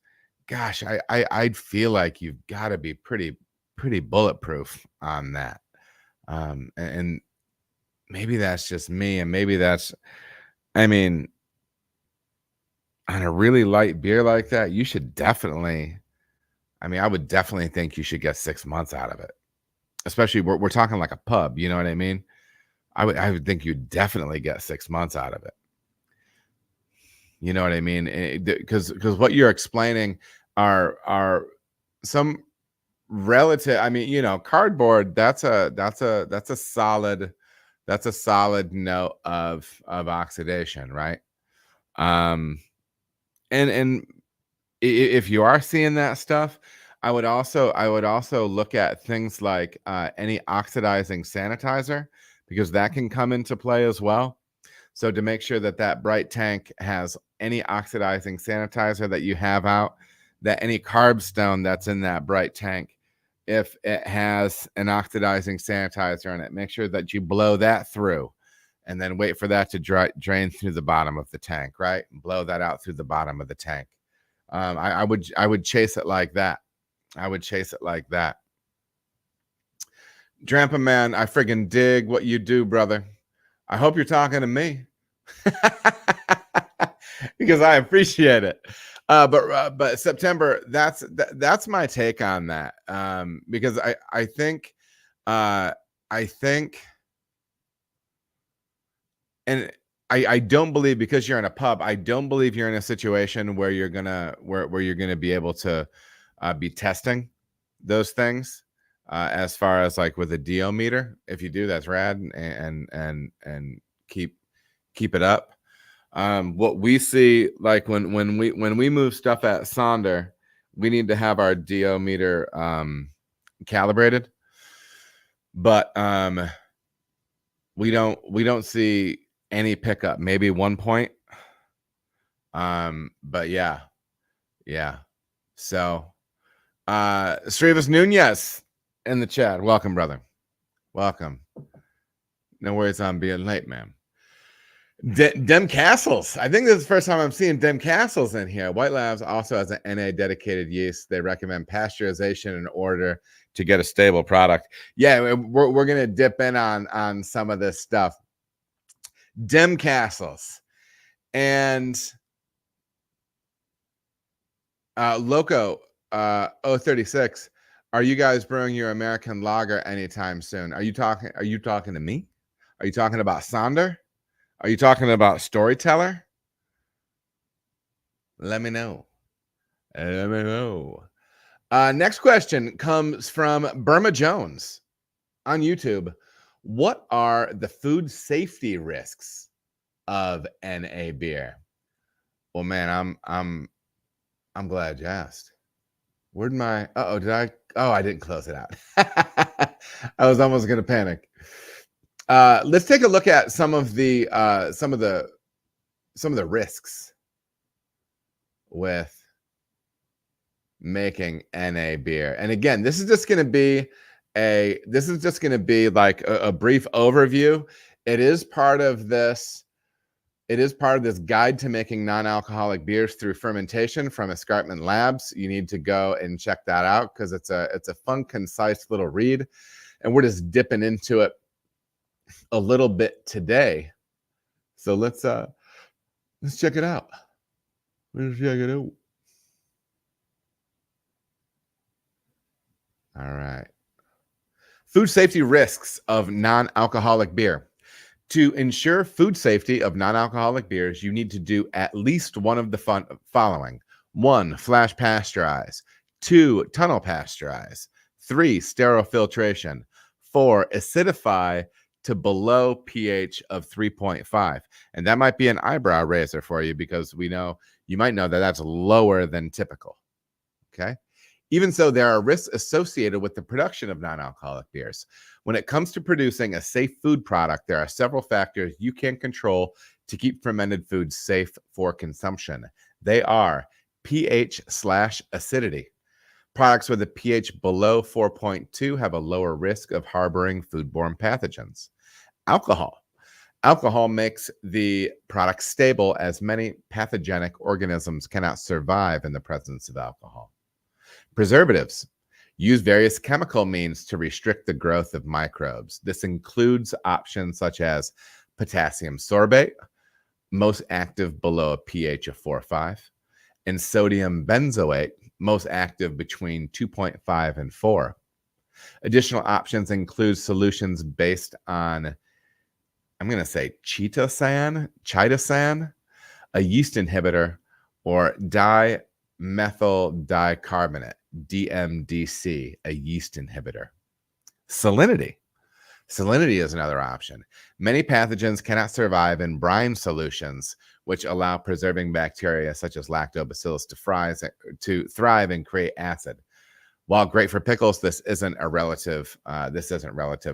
gosh, I'd feel like you've got to be pretty bulletproof on that. And maybe that's just me, and maybe that's, I mean, on a really light beer like that, you should definitely, I mean, I would definitely think you should get 6 months out of it. Especially we're talking like a pub, you know what I mean? I would think you'd definitely get 6 months out of it. You know what I mean? Because what you're explaining are some relative, I mean, cardboard, that's a solid note of oxidation, right? Um and if you are seeing that stuff, I would also look at things like any oxidizing sanitizer, because that can come into play as well. So to make sure that that bright tank has any oxidizing sanitizer that you have out, that any carb stone that's in that bright tank, if it has an oxidizing sanitizer in it, make sure that you blow that through, and then wait for that to drain through the bottom of the tank, right? And blow that out through the bottom of the tank. I would chase it like that. I would chase it like that. Drampa Man, I friggin' dig what you do, brother. I hope you're talking to me. Because I appreciate it. But September, that's my take on that. Because I think and I don't believe, because you're in a pub, I don't believe you're in a situation where you're gonna be able to be testing those things, as far as like with a DO meter. If you do, that's rad, and keep it up. What we see, like when we move stuff at Sonder, we need to have our DO meter calibrated, but we don't see any pickup, maybe 1 point. But yeah. So Strivas Nunez in the chat. Welcome, brother. Welcome. No worries on being late, man. Dem Castles. I think this is the first time I'm seeing Dem Castles in here. White Labs also has an NA dedicated yeast. They recommend pasteurization in order to get a stable product. Yeah, we're gonna dip in on some of this stuff. Dem Castles and Loco 036. Are you guys brewing your American lager anytime soon? Are you talking to me? Are you talking about Sonder? Are you talking about Storyteller? Let me know. Next question comes from Burma Jones on YouTube. What are the food safety risks of NA beer? Well, man, I'm glad you asked. Where'd my I didn't close it out. I was almost gonna panic. Let's take a look at some of the risks with making NA beer. And again, this is just going to be like a brief overview. It is part of this guide to making non-alcoholic beers through fermentation from Escarpment Labs. You need to go and check that out, because it's a fun, concise little read, and we're just dipping into it a little bit today. So let's check it out. All right. Food safety risks of non-alcoholic beer. To ensure food safety of non-alcoholic beers, you need to do at least one of the following. 1, flash pasteurize. 2, tunnel pasteurize. 3, sterile filtration. 4, acidify to below pH of 3.5. And that might be an eyebrow raiser for you, because you might know that that's lower than typical. Okay. Even so, there are risks associated with the production of non-alcoholic beers. When it comes to producing a safe food product, there are several factors you can control to keep fermented foods safe for consumption. They are pH/acidity. Products with a pH below 4.2 have a lower risk of harboring foodborne pathogens. Alcohol. Alcohol makes the product stable, as many pathogenic organisms cannot survive in the presence of alcohol. Preservatives use various chemical means to restrict the growth of microbes. This includes options such as potassium sorbate, most active below a pH of 4 or 5, and sodium benzoate, most active between 2.5 and 4. Additional options include solutions based on, I'm going to say chitosan, a yeast inhibitor, or dimethyl dicarbonate, DMDC, a yeast inhibitor. Salinity. Salinity is another option. Many pathogens cannot survive in brine solutions, which allow preserving bacteria such as lactobacillus to thrive and create acid. While great for pickles, this isn't relative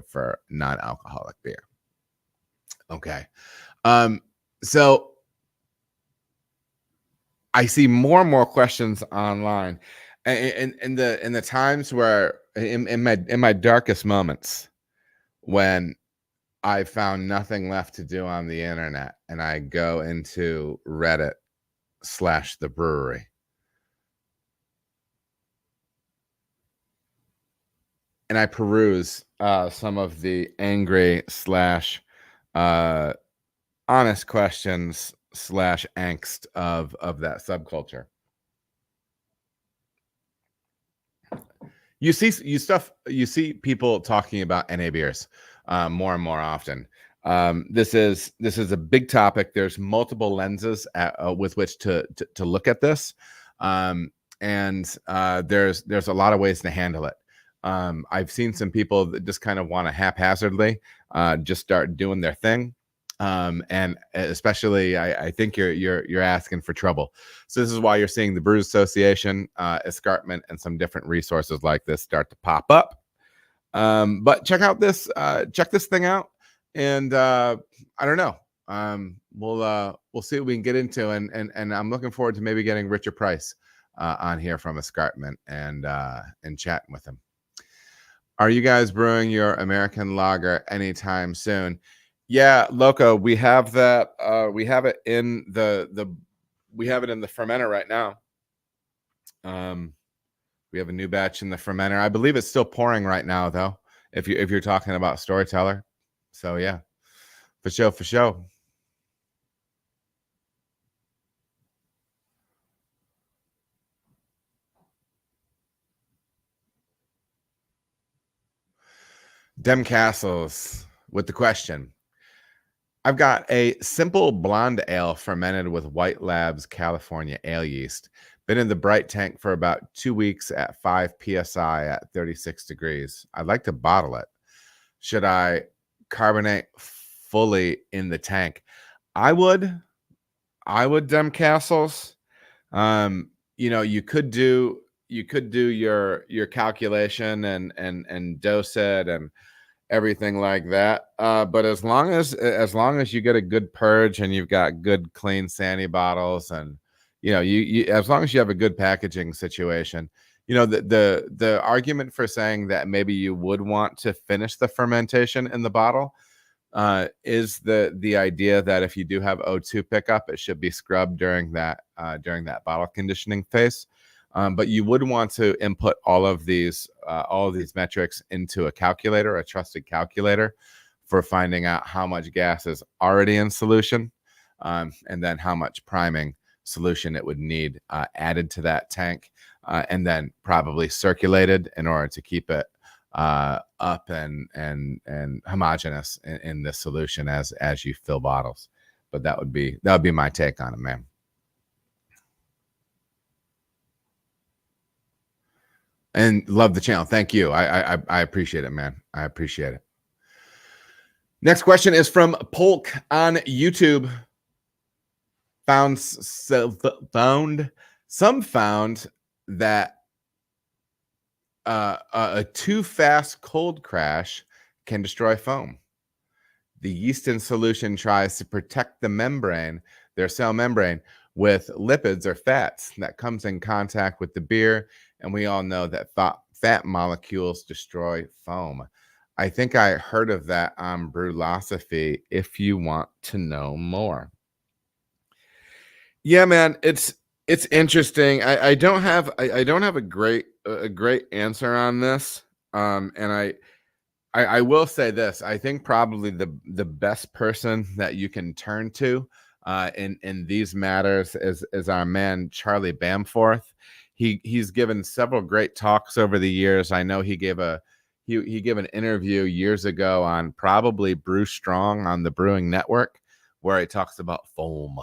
for non-alcoholic beer. Okay. So I see more and more questions online, and in the times where in my darkest moments, when I found nothing left to do on the internet, and I go into Reddit/the brewery, and I peruse some of the angry / honest questions / angst of that subculture. You see people talking about NA beers more and more often. This is a big topic. There's multiple lenses with which to look at this, and there's a lot of ways to handle it. I've seen some people that just kind of want to haphazardly just start doing their thing. And especially, I think you're asking for trouble. So this is why you're seeing the Brewers Association, Escarpment, and some different resources like this start to pop up. But check this thing out, and I don't know. We'll see what we can get into, and I'm looking forward to maybe getting Richard Price on here from Escarpment and chatting with him. Are you guys brewing your American lager anytime soon? Yeah, Loco, we have that. We have it in the fermenter right now. We have a new batch in the fermenter. I believe it's still pouring right now, though. If you're talking about Storyteller, so yeah, for sure. Dem Castles with the question. I've got a simple blonde ale fermented with White Labs California ale yeast. Been in the bright tank for about 2 weeks at 5 psi at 36 degrees. I'd like to bottle it. Should I carbonate fully in the tank? I would Dem Castles. You could do your calculation and dose it and everything like that. But as long as you get a good purge and you've got good clean sandy bottles, and you as long as you have a good packaging situation, the argument for saying that maybe you would want to finish the fermentation in the bottle is the idea that if you do have O2 pickup, it should be scrubbed during that bottle conditioning phase. But you would want to input all of these metrics into a calculator, a trusted calculator, for finding out how much gas is already in solution, and then how much priming solution it would need added to that tank, and then probably circulated in order to keep it up and homogeneous in this solution as you fill bottles. But that would be my take on it, man. And love the channel. Thank you. I appreciate it, man. I appreciate it. Next question is from Polk on YouTube. Some found that a too fast cold crash can destroy foam. The yeast in solution tries to protect the membrane, their cell membrane, with lipids or fats that comes in contact with the beer. And we all know that fat molecules destroy foam. I think I heard of that on Brewlosophy if you want to know more. Yeah, man, it's interesting. I don't have a great answer on this. And I will say this. I think probably the best person that you can turn to in these matters is our man Charlie Bamforth. He's given several great talks over the years. I know he gave an interview years ago on probably Brew Strong on the Brewing Network, where he talks about foam.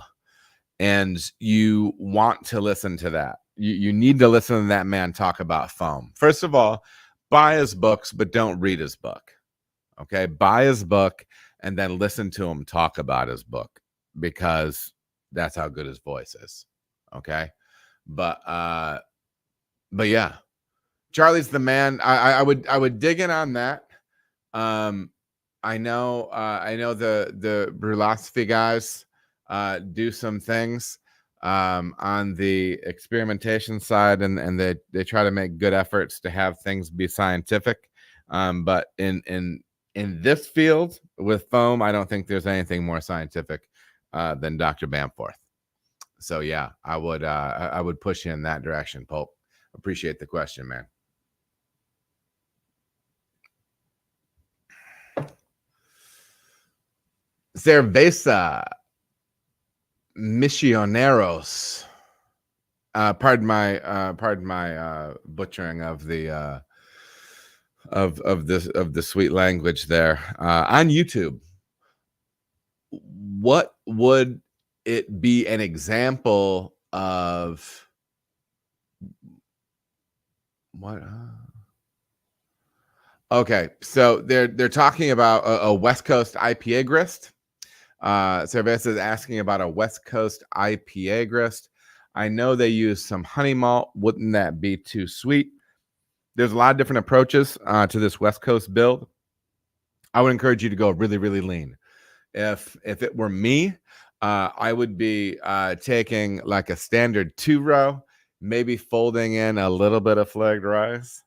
And you want to listen to that. You need to listen to that man talk about foam. First of all, buy his books, but don't read his book. Okay, buy his book and then listen to him talk about his book, because that's how good his voice is. Okay, but yeah, Charlie's the man. I would dig in on that. Um, I know the Brewlosophy guys do some things on the experimentation side, and they try to make good efforts to have things be scientific. But in this field with foam, I don't think there's anything more scientific than Dr. Bamforth. So yeah, I would push you in that direction, Pope. Appreciate the question, man. Cerveza Misioneros. Pardon my butchering of the of the sweet language there. On YouTube, what would it be an example of? What? Okay, so they're talking about a West Coast IPA grist. Cerveza is asking about a West Coast IPA grist. I know they use some honey malt. Wouldn't that be too sweet? There's a lot of different approaches to this West Coast build. I would encourage you to go really, really lean. If it were me, I would be taking like a standard 2-row, maybe folding in a little bit of flagged rice.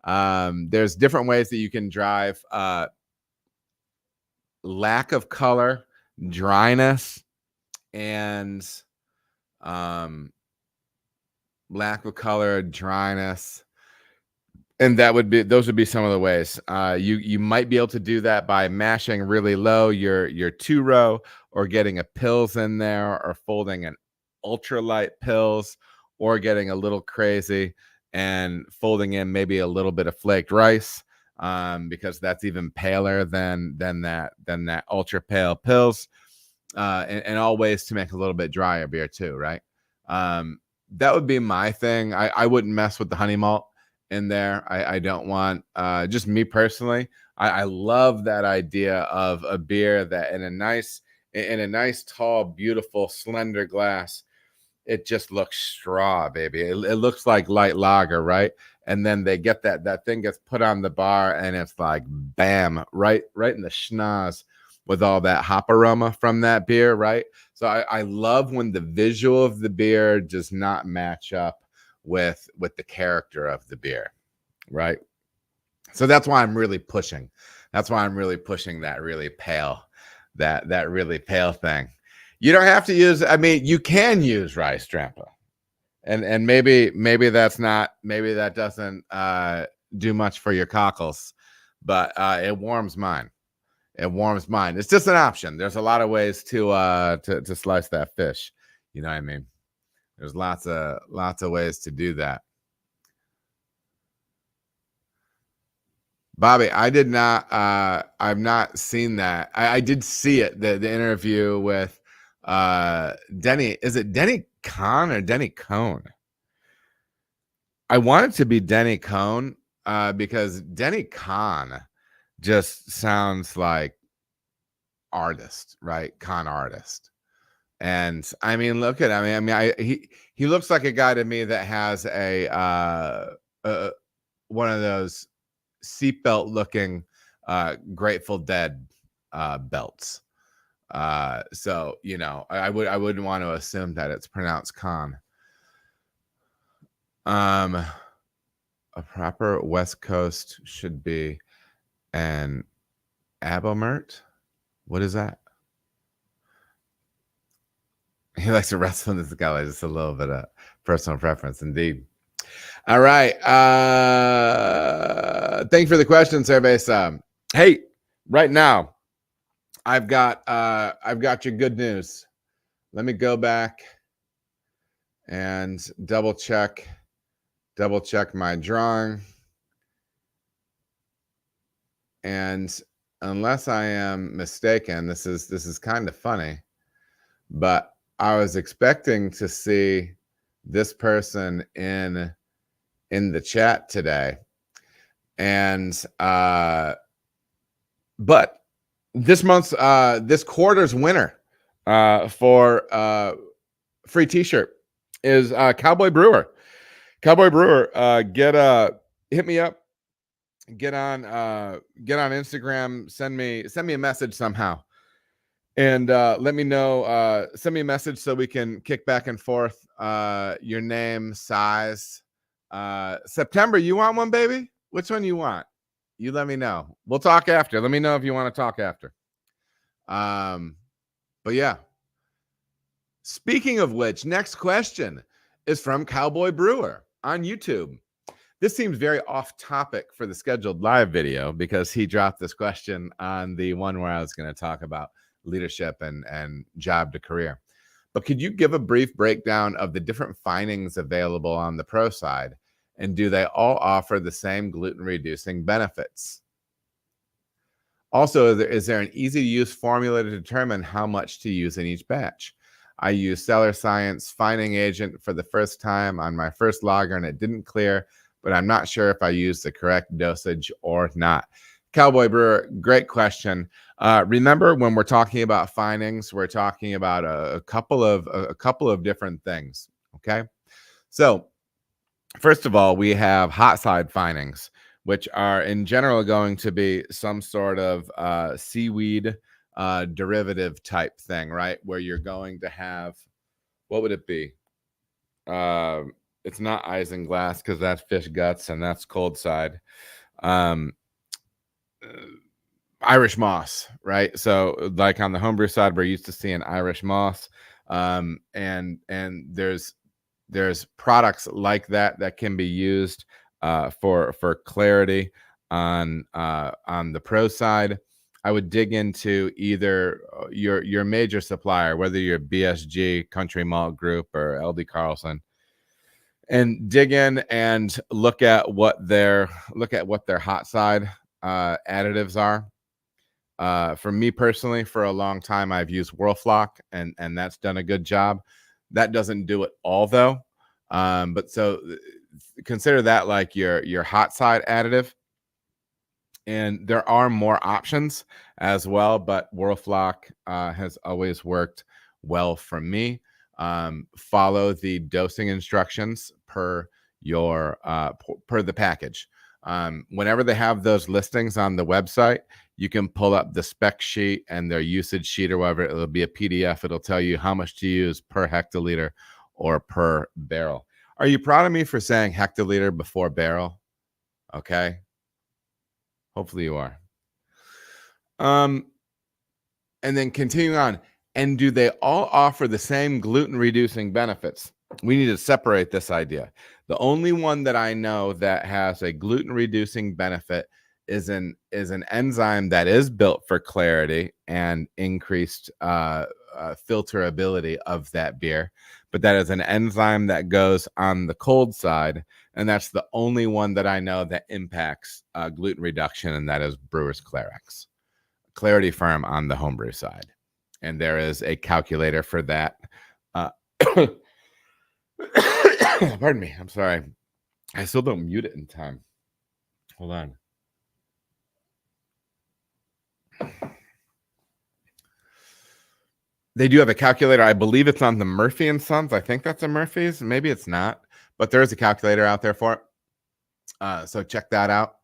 There's different ways that you can drive lack of color, dryness, and lack of color, dryness. And those would be some of the ways. You might be able to do that by mashing really low your 2-row, or getting a pills in there, or folding an ultralight pills, or getting a little crazy and folding in maybe a little bit of flaked rice, because that's even paler than that ultra pale pills, and all ways to make a little bit drier beer too, right? That would be my thing. I wouldn't mess with the honey malt in there. I don't want, just me personally, I love that idea of a beer that in a nice tall, beautiful, slender glass, it just looks straw, baby. It looks like light lager, right? And then they get that thing gets put on the bar, and it's like bam, right in the schnoz, with all that hop aroma from that beer, right? So I love when the visual of the beer does not match up with the character of the beer, right? So that's why I'm really pushing. That's why I'm really pushing that really pale, that really pale thing. You don't have to use. I mean, you can use rice trampa, and maybe that doesn't do much for your cockles, but it warms mine. It warms mine. It's just an option. There's a lot of ways to slice that fish. You know what I mean? There's lots of ways to do that. Bobby, I did not. I've not seen that. I did see it. The interview with Denny. Is it Denny Kahn or Denny Cohn? I want it to be Denny Cohn because Denny Kahn just sounds like artist, right? Con artist. And I mean, look at. I mean, he looks like a guy to me that has a one of those seatbelt looking Grateful Dead belts. So you know, I wouldn't want to assume that it's pronounced con. A proper West Coast should be and Abomert. What is that? He likes to wrestle in this guy. Just a little bit of personal preference, indeed. All right. Thank you for the question, Surveys. Hey, right now, I've got your good news. Let me go back and double check my drawing. And unless I am mistaken, this is kind of funny, but I was expecting to see this person in the chat today, and but this month's this quarter's winner for free t-shirt is Cowboy Brewer. Cowboy Brewer, hit me up, get on Instagram, send me a message somehow, and let me know, send me a message so we can kick back and forth your name, size. September, you want one, baby? Which one you want? You let me know. We'll talk after. Let me know if you want to talk after. But yeah. Speaking of which, next question is from Cowboy Brewer on YouTube. This seems very off topic for the scheduled live video because he dropped this question on the one where I was going to talk about leadership and job to career. But could you give a brief breakdown of the different finings available on the pro side? And do they all offer the same gluten-reducing benefits? Also, is there an easy-to-use formula to determine how much to use in each batch? I used Cellar Science fining agent for the first time on my first lager, and it didn't clear, but I'm not sure if I used the correct dosage or not. Cowboy Brewer, great question. Remember, when we're talking about finings, we're talking about a couple of different things. Okay, so first of all, we have hot side finings, which are in general going to be some sort of seaweed derivative type thing, right? Where you're going to have, what would it be? It's not isinglass because that's fish guts and that's cold side. Irish moss, right? So like on the homebrew side, we're used to seeing Irish moss, and there's products like that can be used for clarity on the pro side. I would dig into either your major supplier, whether you're BSG, Country Malt Group, or LD Carlson, and dig in and look at what their hot side additives are. For me personally, for a long time, I've used Whirlflock, and that's done a good job. That doesn't do it all though, but so consider that like your hot side additive. And there are more options as well, but Whirlflock has always worked well for me. Follow the dosing instructions per the package. Whenever they have those listings on the website, you can pull up the spec sheet and their usage sheet or whatever. It'll be a PDF. It'll tell you how much to use per hectoliter or per barrel. Are you proud of me for saying hectoliter before barrel? Okay. Hopefully you are. And then continuing on, and do they all offer the same gluten-reducing benefits? We need to separate this idea. The only one that I know that has a gluten-reducing benefit is an enzyme that is built for clarity and increased filterability of that beer, but that is an enzyme that goes on the cold side, and that's the only one that I know that impacts gluten reduction, and that is Brewer's Clarex, Clarity Firm on the homebrew side, and there is a calculator for that. Pardon me, I'm sorry. I still don't mute it in time. Hold on. They do have a calculator. I believe it's on the Murphy and Sons. I think that's a Murphy's. Maybe it's not, but there is a calculator out there for it. So check that out.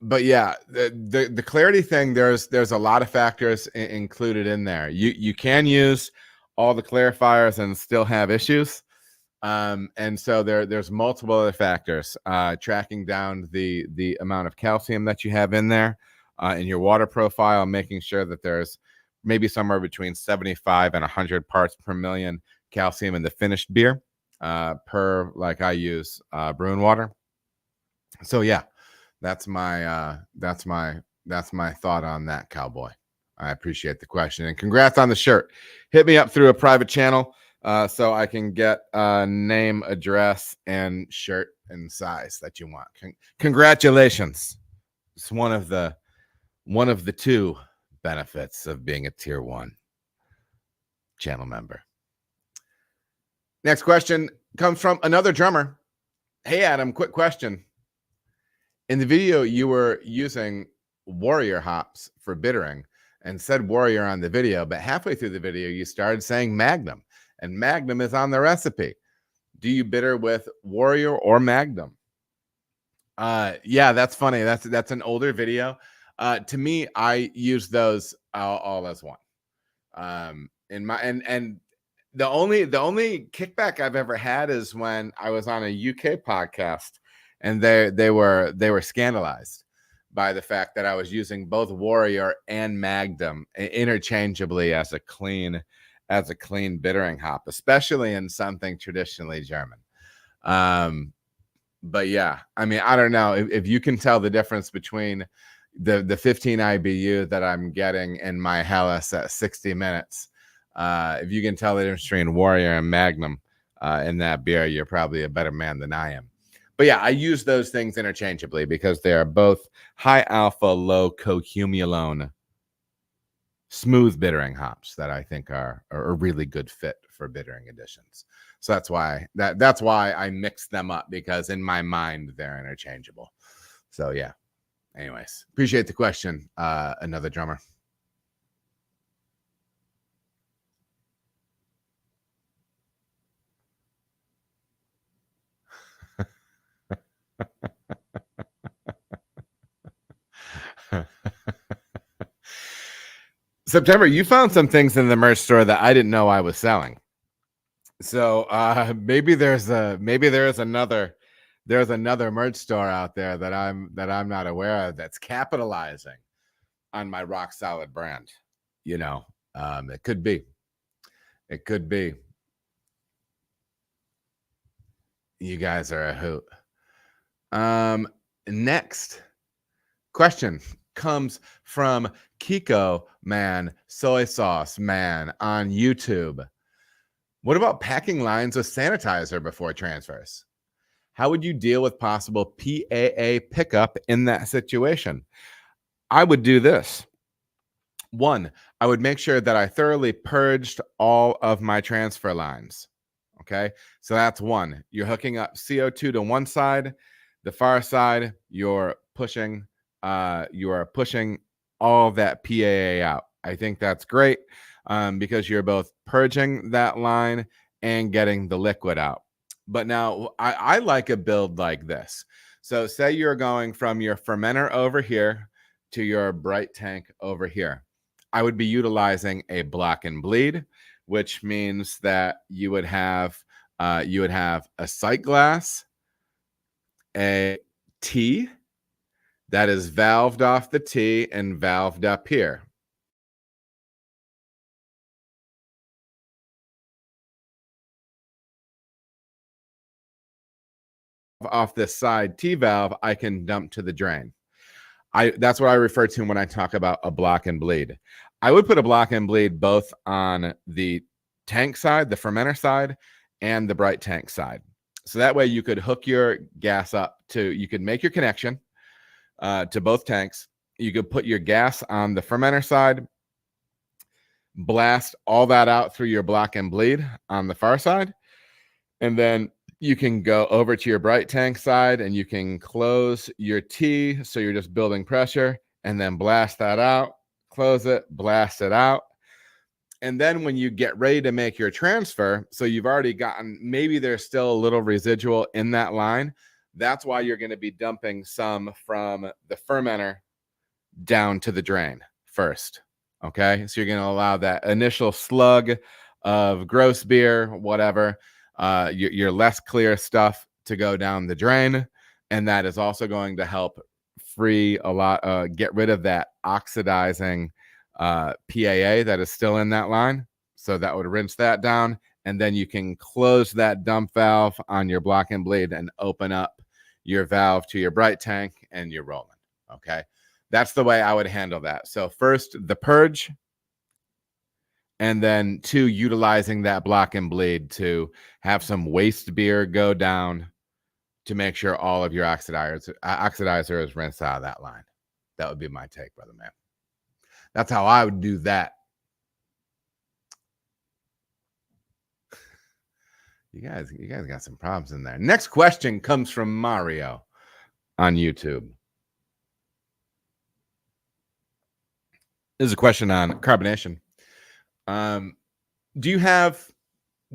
But yeah, the clarity thing, there's a lot of factors included in there. You can use all the clarifiers and still have issues. And so there's multiple other factors, tracking down the amount of calcium that you have in there, in your water profile, making sure that there's maybe somewhere between 75 and 100 parts per million calcium in the finished beer, per, like, I use brewing water. So yeah, that's my thought on that, cowboy. I appreciate the question, and congrats on the shirt. Hit me up through a private channel, so I can get name, address, and shirt and size that you want. Congratulations! It's one of the two benefits of being a tier 1 channel member. Next question comes from another drummer. Hey Adam, quick question. In the video, you were using Warrior hops for bittering and said Warrior on the video, but halfway through the video, you started saying Magnum, and Magnum is on the recipe. Do you bitter with Warrior or Magnum? Yeah, that's funny. That's an older video. To me, I use those all as one. In my and the only kickback I've ever had is when I was on a UK podcast, and they were scandalized by the fact that I was using both Warrior and Magnum interchangeably as a clean bittering hop, especially in something traditionally German. But yeah, I mean, I don't know if you can tell the difference between the 15 IBU that I'm getting in my Helles at 60 minutes. If you can tell the difference between Warrior and Magnum in that beer, you're probably a better man than I am. But yeah, I use those things interchangeably because they are both high alpha, low cocumulone, smooth bittering hops that I think are a really good fit for bittering additions. So that's why I mix them up, because in my mind they're interchangeable. So yeah. Anyways, appreciate the question, another drummer. September, you found some things in the merch store that I didn't know I was selling. So maybe there's another merch store out there that I'm not aware of that's capitalizing on my rock solid brand. You know, it could be. It could be. You guys are a hoot. Next question comes from Kiko Man Soy Sauce Man on YouTube. What about packing lines with sanitizer before transfers? How would you deal with possible PAA pickup in that situation? I would do this. 1, I would make sure that I thoroughly purged all of my transfer lines. Okay, so that's 1. You're hooking up CO2 to one side, the far side, you're pushing all of that PAA out. I think that's great, because you're both purging that line and getting the liquid out. But now I like a build like this. So say you're going from your fermenter over here to your bright tank over here. I would be utilizing a block and bleed, which means that you would have a sight glass, a T that is valved off the T and valved up here. Off this side T valve, I can dump to the drain. That's what I refer to when I talk about a block and bleed. I would put a block and bleed both on the tank side, the fermenter side, and the bright tank side. So that way you could hook your gas up you could make your connection to both tanks. You could put your gas on the fermenter side, blast all that out through your block and bleed on the far side, and then you can go over to your bright tank side and you can close your T, so you're just building pressure, and then blast that out, close it, blast it out. And then when you get ready to make your transfer, so you've already gotten, maybe there's still a little residual in that line. That's why you're going to be dumping some from the fermenter down to the drain first. Okay, so you're going to allow that initial slug of gross beer, whatever, your less clear stuff to go down the drain, and that is also going to help free a lot, get rid of that oxidizing PAA that is still in that line. So that would rinse that down, and then you can close that dump valve on your block and bleed and open up your valve to your bright tank, and you're rolling. Okay, that's the way I would handle that. So first, the purge, and then 2, utilizing that block and bleed to have some waste beer go down to make sure all of your oxidizer is rinsed out of that line. That would be my take, brother man. That's how I would do that. You guys got some problems in there. Next question comes from Mario on YouTube. This is a question on carbonation. Do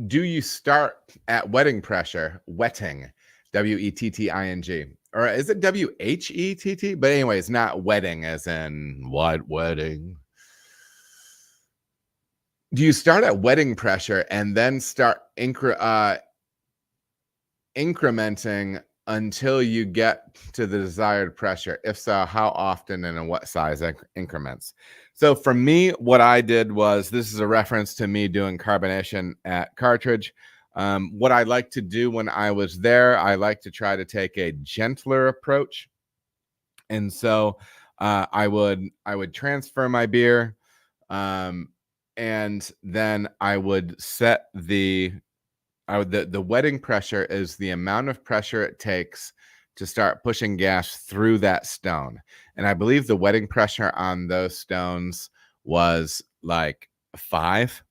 you start at wetting pressure, wetting, WETTING, or is it WHETT? But anyway, it's not wetting as in what wetting. Do you start at wetting pressure and then start incrementing until you get to the desired pressure? If so, how often and in what size increments? So for me, what I did was, this is a reference to me doing carbonation at Cartridge. What I like to do when I was there, I like to try to take a gentler approach. And so I would transfer my beer, and then I would set the wetting pressure is the amount of pressure it takes to start pushing gas through that stone. And I believe the wetting pressure on those stones was like 5.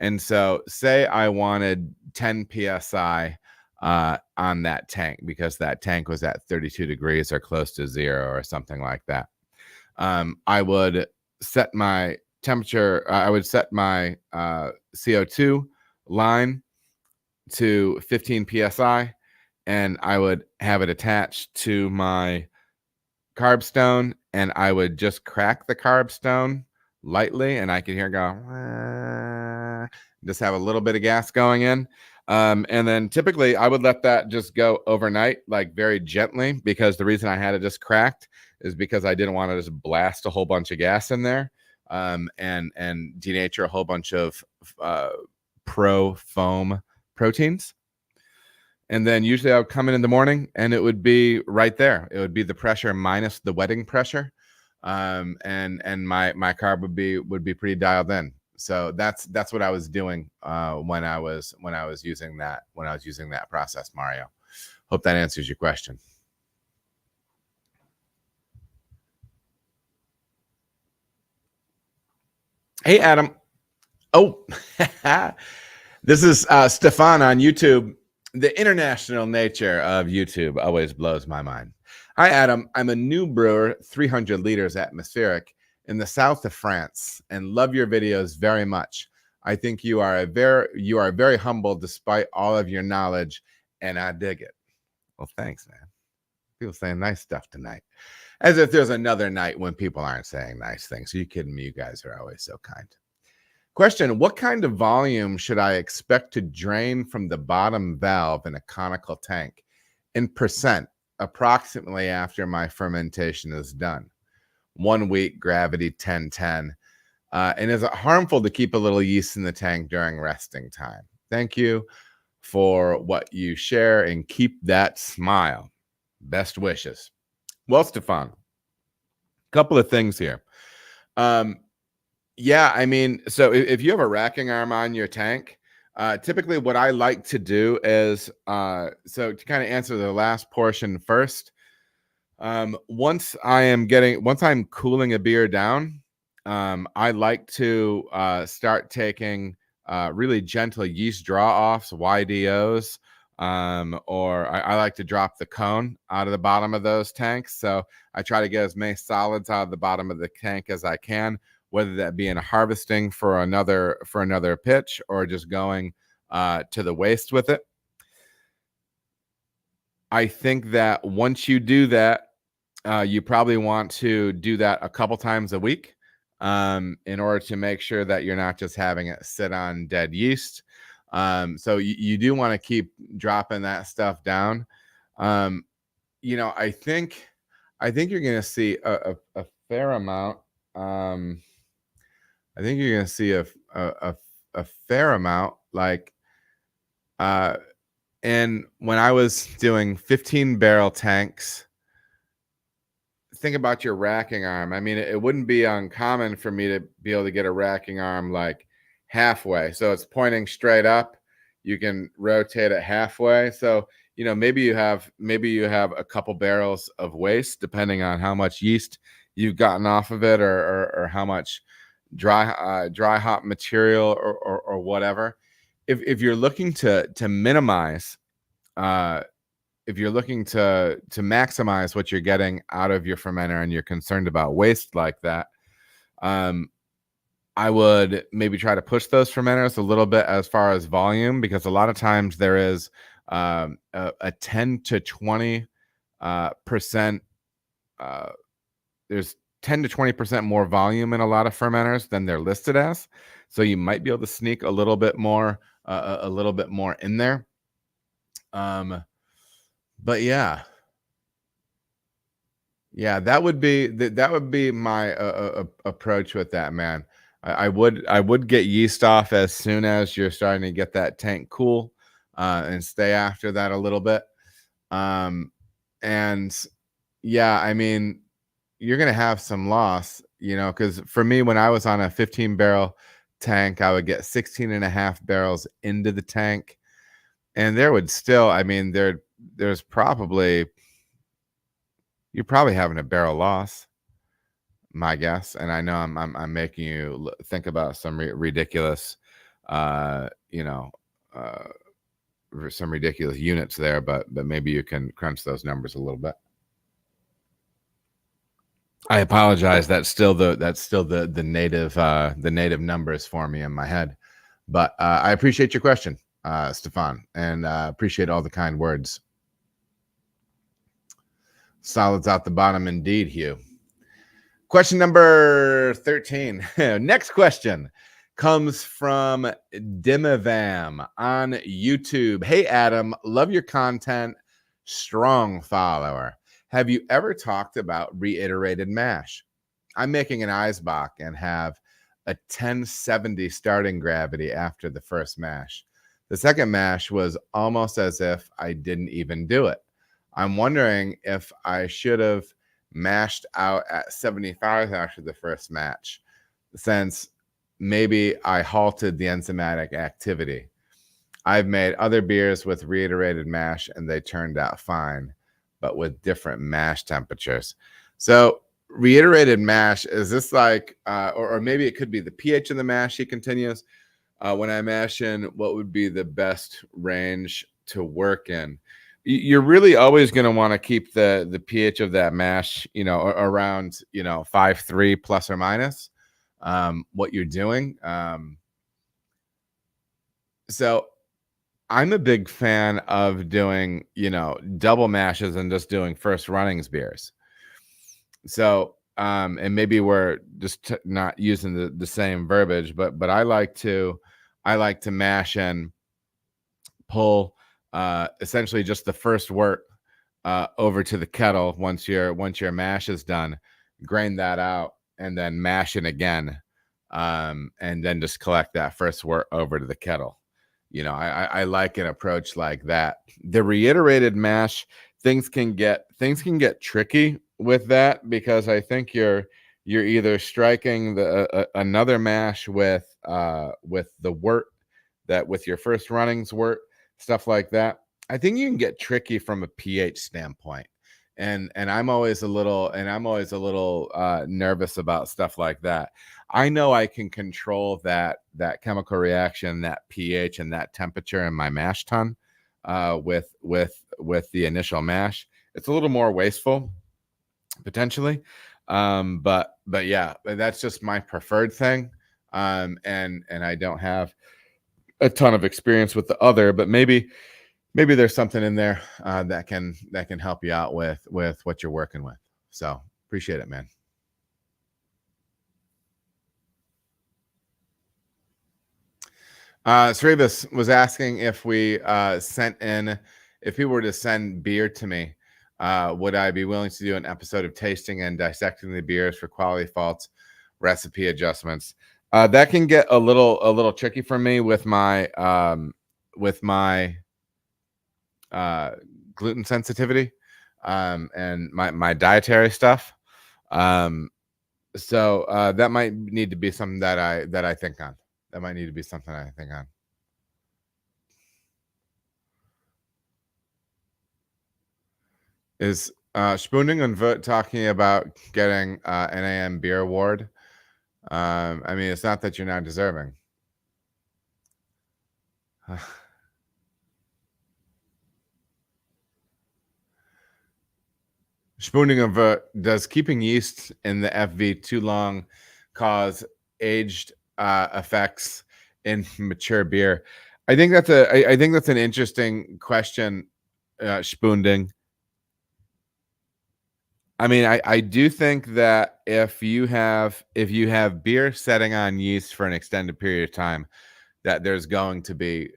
And so say I wanted 10 PSI on that tank, because that tank was at 32 degrees or close to 0 or something like that. I would set my temperature, I would set my CO2 line to 15 PSI, and I would have it attached to my carb stone, and I would just crack the carb stone lightly, and I could hear it go, just have a little bit of gas going in. And then typically I would let that just go overnight, like very gently, because the reason I had it just cracked is because I didn't want to just blast a whole bunch of gas in there, and denature a whole bunch of pro foam proteins. And then usually I would come in the morning and it would be right there. It would be the pressure minus the wetting pressure. And my carb would be pretty dialed in. So that's what I was doing when I was using that process, Mario. Hope that answers your question. Hey, Adam. Oh, this is Stefan on YouTube. The international nature of YouTube always blows my mind. Hi, Adam. I'm a new brewer, 300 liters atmospheric, in the south of France, and love your videos very much. I think you are very humble despite all of your knowledge, and I dig it. Well, thanks, man. People saying nice stuff tonight. As if there's another night when people aren't saying nice things. Are you kidding me? You guys are always so kind. Question: what kind of volume should I expect to drain from the bottom valve in a conical tank in percent approximately after my fermentation is done? 1 week, gravity 10-10. And is it harmful to keep a little yeast in the tank during resting time? Thank you for what you share and keep that smile. Best wishes. Well, Stefan, a couple of things here. Yeah, I mean, so if you have a racking arm on your tank, typically what I like to do is, so to kind of answer the last portion first, once I'm cooling a beer down, I like to start taking really gentle yeast draw-offs, YDOs, or I like to drop the cone out of the bottom of those tanks. So I try to get as many solids out of the bottom of the tank as I can, whether that be in harvesting for another pitch or just going to the waste with it. I think that once you do that, you probably want to do that a couple times a week in order to make sure that you're not just having it sit on dead yeast. So you do want to keep dropping that stuff down. I think you're going to see a fair amount. I think you're going to see a fair amount, like, and when I was doing 15 barrel tanks, think about your racking arm. I mean, it wouldn't be uncommon for me to be able to get a racking arm like halfway. So it's pointing straight up. You can rotate it halfway. So, maybe you have a couple barrels of waste, depending on how much yeast you've gotten off of it, or how much dry hop material or whatever. If you're looking to minimize, if you're looking to maximize what you're getting out of your fermenter, and you're concerned about waste like that, I would maybe try to push those fermenters a little bit as far as volume, because a lot of times there is a 10 to 20 percent. There's 10 to 20% more volume in a lot of fermenters than they're listed as. So you might be able to sneak a little bit more in there. But yeah, that would be my approach with that, man. I would get yeast off as soon as you're starting to get that tank cool, and stay after that a little bit. And yeah, I mean, you're gonna have some loss, because for me, when I was on a 15 barrel tank, I would get 16 and a half barrels into the tank, and there would still, I mean, there's probably, you're probably having a barrel loss, my guess. And I know I'm making you think about some ridiculous, uh, some ridiculous units there, but maybe you can crunch those numbers a little bit. I apologize. That's still the native numbers for me in my head, but I appreciate your question, Stefan, and appreciate all the kind words. Solids out the bottom, indeed, Hugh. Question number 13. Next question comes from Dimivam on YouTube. Hey, Adam, love your content. Strong follower. Have you ever talked about reiterated mash? I'm making an Eisbach and have a 1070 starting gravity after the first mash. The second mash was almost as if I didn't even do it. I'm wondering if I should have mashed out at 75 after the first match, since maybe I halted the enzymatic activity. I've made other beers with reiterated mash and they turned out fine, but with different mash temperatures. So reiterated mash, is this like, or maybe it could be the pH of the mash, he continues. When I mash in, what would be the best range to work in? You're really always going to want to keep the pH of that mash, around, 5.3 plus or minus what you're doing. So I'm a big fan of doing, double mashes and just doing first runnings beers. So, and maybe we're just not using the same verbiage, but I like to mash and pull essentially just the first wort over to the kettle once your mash is done, grain that out, and then mash it again, and then just collect that first wort over to the kettle. I like an approach like that. The reiterated mash, things can get tricky with that, because I think you're either striking another mash with the wort, that with your first runnings wort, stuff like that. I think you can get tricky from a pH standpoint, and I'm always a little nervous about stuff like that. I know I can control that chemical reaction, that pH, and that temperature in my mash tun with the initial mash. It's a little more wasteful potentially, but yeah, that's just my preferred thing, and I don't have a ton of experience with the other, but maybe there's something in there that can help you out with what you're working with. So appreciate it, man. Srivas was asking if we if people were to send beer to me, would I be willing to do an episode of tasting and dissecting the beers for quality faults, recipe adjustments? That can get a little tricky for me with my uh, gluten sensitivity and my dietary stuff. So that might need to be something that I think on. That might need to be something I think on. Is Spooning and Vert talking about getting an AM beer award? I mean, it's not that you're not deserving. Spooning and Vert, does keeping yeast in the FV too long cause aged effects in mature beer? I think that's an interesting question, Spooning. I mean, I do think that if you have beer setting on yeast for an extended period of time, that there's going to be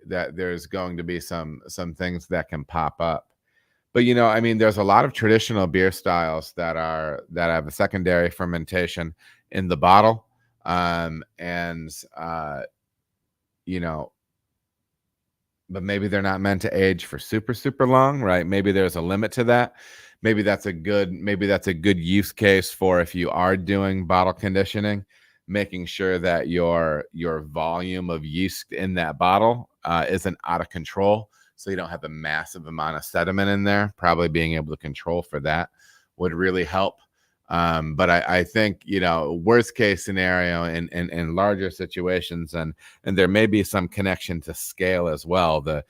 some things that can pop up. But I mean, there's a lot of traditional beer styles that have a secondary fermentation in the bottle, and you know, but maybe they're not meant to age for super long, right? Maybe there's a limit to that. Maybe that's a good use case for if you are doing bottle conditioning, making sure that your volume of yeast in that bottle isn't out of control, so you don't have a massive amount of sediment in there. Probably being able to control for that would really help. But I think worst case scenario in larger situations, and there may be some connection to scale as well. The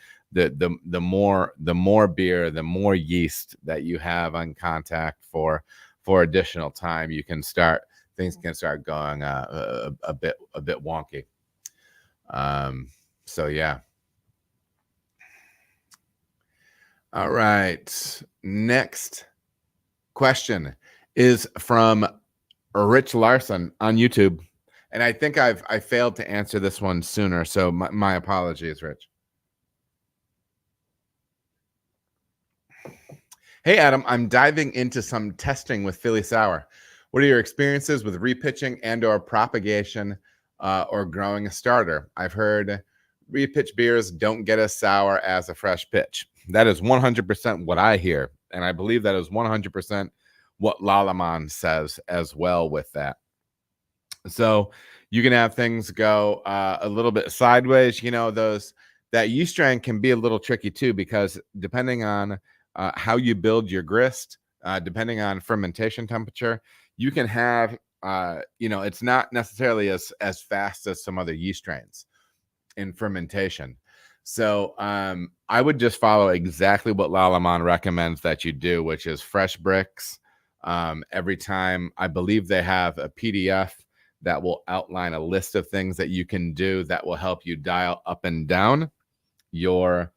more beer, the more yeast that you have on contact for additional time, things can start going a bit wonky. So yeah. All right. Next question is from Rich Larson on YouTube, and I think I failed to answer this one sooner, so my apologies, Rich. Hey Adam, I'm diving into some testing with Philly Sour. What are your experiences with repitching and/or propagation or growing a starter? I've heard repitch beers don't get as sour as a fresh pitch. That is 100% what I hear, and I believe that is 100% what Lalaman says as well with that. So you can have things go a little bit sideways. That yeast strain can be a little tricky too, because depending on how you build your grist, depending on fermentation temperature, you can have it's not necessarily as fast as some other yeast strains in fermentation. So I would just follow exactly what Lalaman recommends that you do, which is fresh bricks. Every time, I believe they have a PDF that will outline a list of things that you can do that will help you dial up and down your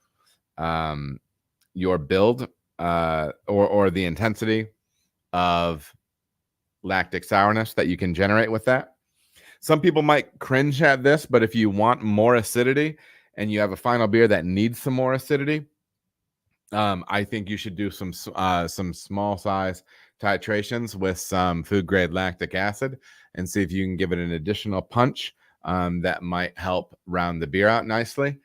build or the intensity of lactic sourness that you can generate with that. Some people might cringe at this, but if you want more acidity and you have a final beer that needs some more acidity, I think you should do some small size titrations with some food grade lactic acid and see if you can give it an additional punch that might help round the beer out nicely.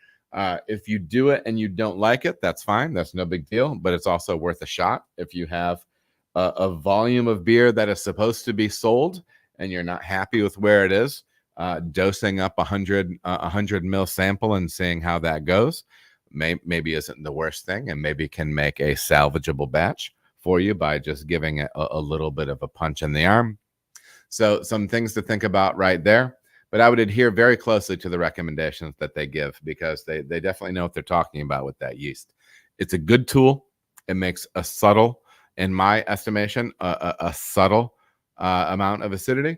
If you do it and you don't like it, that's fine. That's no big deal, but it's also worth a shot. If you have a volume of beer that is supposed to be sold and you're not happy with where it is, dosing up 100 mil sample and seeing how that goes maybe isn't the worst thing, and maybe can make a salvageable batch for you by just giving it a little bit of a punch in the arm. So some things to think about right there. But I would adhere very closely to the recommendations that they give, because they definitely know what they're talking about with that yeast. It's a good tool. It makes a subtle, in my estimation, a subtle amount of acidity.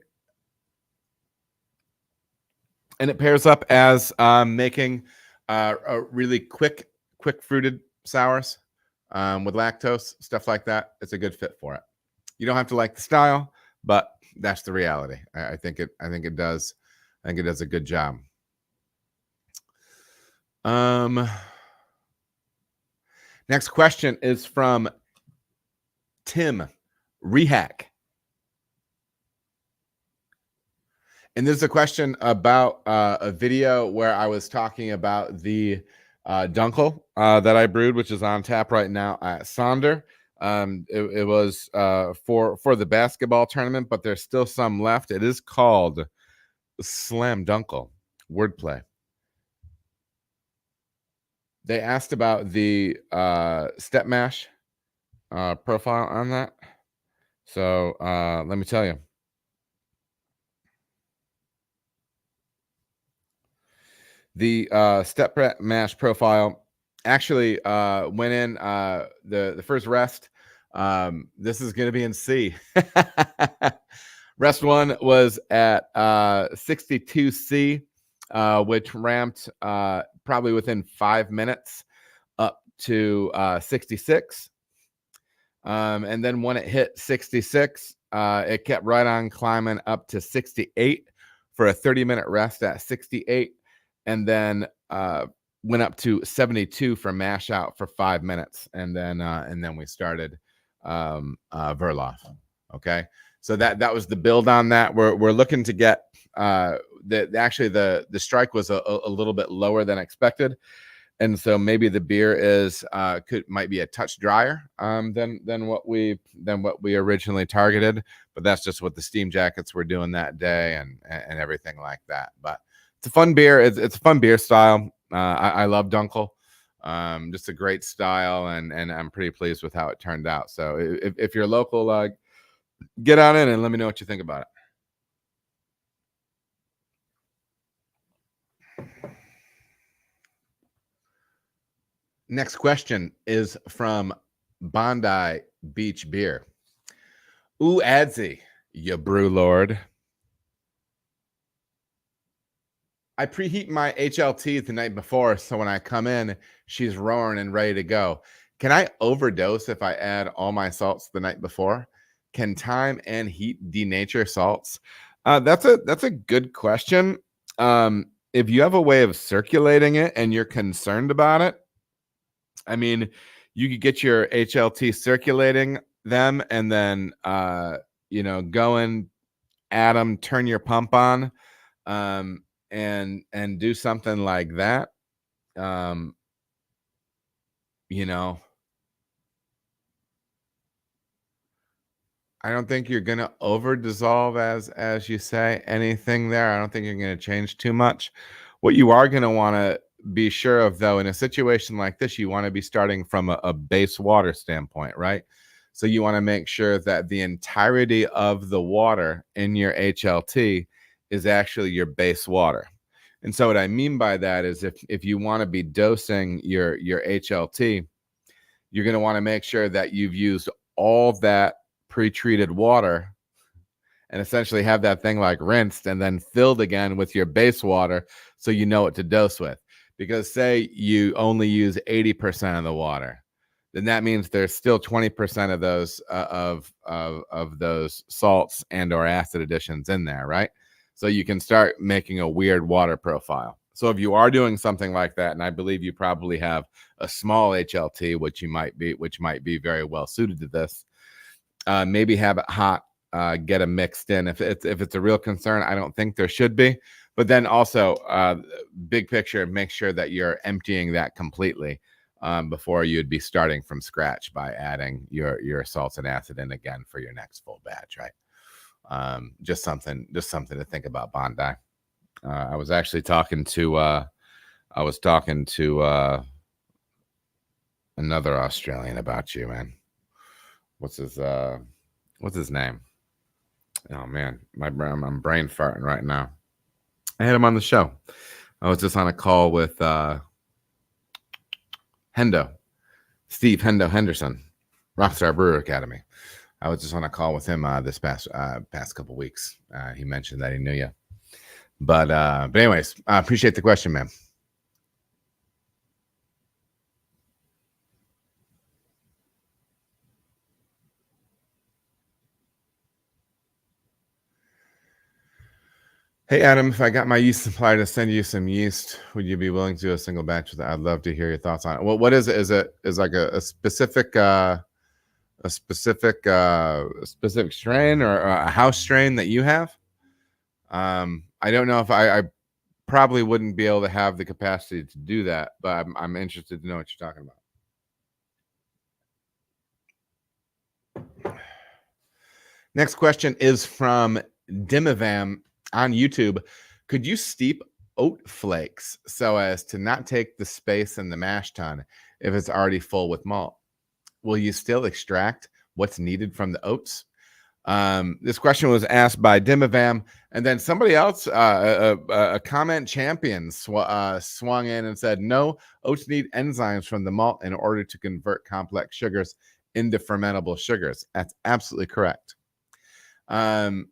And it pairs up as making a really quick fruited sours with lactose, stuff like that. It's a good fit for it. You don't have to like the style, but that's the reality. I think it does a good job. Next question is from Tim Rehack. And this is a question about a video where I was talking about the Dunkel that I brewed, which is on tap right now at Sonder. It was for the basketball tournament, but there's still some left. It is called Slam Dunkel. Wordplay. They asked about the step mash profile on that. So let me tell you. The step mash profile actually went in the first rest. This is going to be in C. Rest 1 was at 62C, which ramped probably within 5 minutes up to 66. And then when it hit 66, it kept right on climbing up to 68 for a 30-minute rest at 68. And then went up to 72 for mash out for 5 minutes, and then we started Verloff. Okay, so that was the build on that. We're looking to get the strike was a little bit lower than expected, and so maybe the beer is might be a touch drier than what we originally targeted, but that's just what the steam jackets were doing that day and everything like that. But it's a fun beer. It's a fun beer style. I love Dunkel. Just a great style, and I'm pretty pleased with how it turned out. So if you're local, get on in and let me know what you think about it. Next question is from Bondi Beach Beer. Ooh, Adsy, you brew lord. I preheat my HLT the night before, so when I come in, she's roaring and ready to go. Can I overdose if I add all my salts the night before? Can time and heat denature salts? That's a good question. If you have a way of circulating it and you're concerned about it, I mean, you could get your HLT circulating them and then go and add them, turn your pump on, and do something like that. I don't think you're gonna over dissolve as you say anything there. I don't think you're gonna change too much. What you are gonna want to be sure of, though, in a situation like this, you want to be starting from a base water standpoint, right? So you want to make sure that the entirety of the water in your HLT is actually your base water. And so what I mean by that is if you want to be dosing your HLT, you're going to want to make sure that you've used all that pre-treated water and essentially have that thing like rinsed and then filled again with your base water so you know what to dose with. Because say you only use 80% of the water, then that means there's still 20% of those of those salts and or acid additions in there, right? So you can start making a weird water profile. So if you are doing something like that, and I believe you probably have a small HLT, which might be very well suited to this, maybe have it hot, get them mixed in. If it's a real concern, I don't think there should be. But then also, big picture, make sure that you're emptying that completely before you'd be starting from scratch by adding your salts and acid in again for your next full batch, right? Just something to think about, Bondi. I was actually talking to another Australian about you, man. What's his name? Oh man, I'm brain farting right now. I had him on the show. I was just on a call with Steve Hendo Henderson, Rockstar Brewer Academy. I was just on a call with him this past couple weeks. He mentioned that he knew you. But anyways, I appreciate the question, man. Hey, Adam, if I got my yeast supplier to send you some yeast, would you be willing to do a single batch with that? I'd love to hear your thoughts on it. Well, what is it? Is like a specific specific strain or a house strain that you have? I don't know if I probably wouldn't be able to have the capacity to do that, but I'm interested to know what you're talking about. Next question is from Dimivam on YouTube. Could you steep oat flakes so as to not take the space in the mash tun if it's already full with malt? Will you still extract what's needed from the oats? This question was asked by Dimivam, and then somebody else, a comment champion, swung in and said, no, oats need enzymes from the malt in order to convert complex sugars into fermentable sugars. That's absolutely correct. And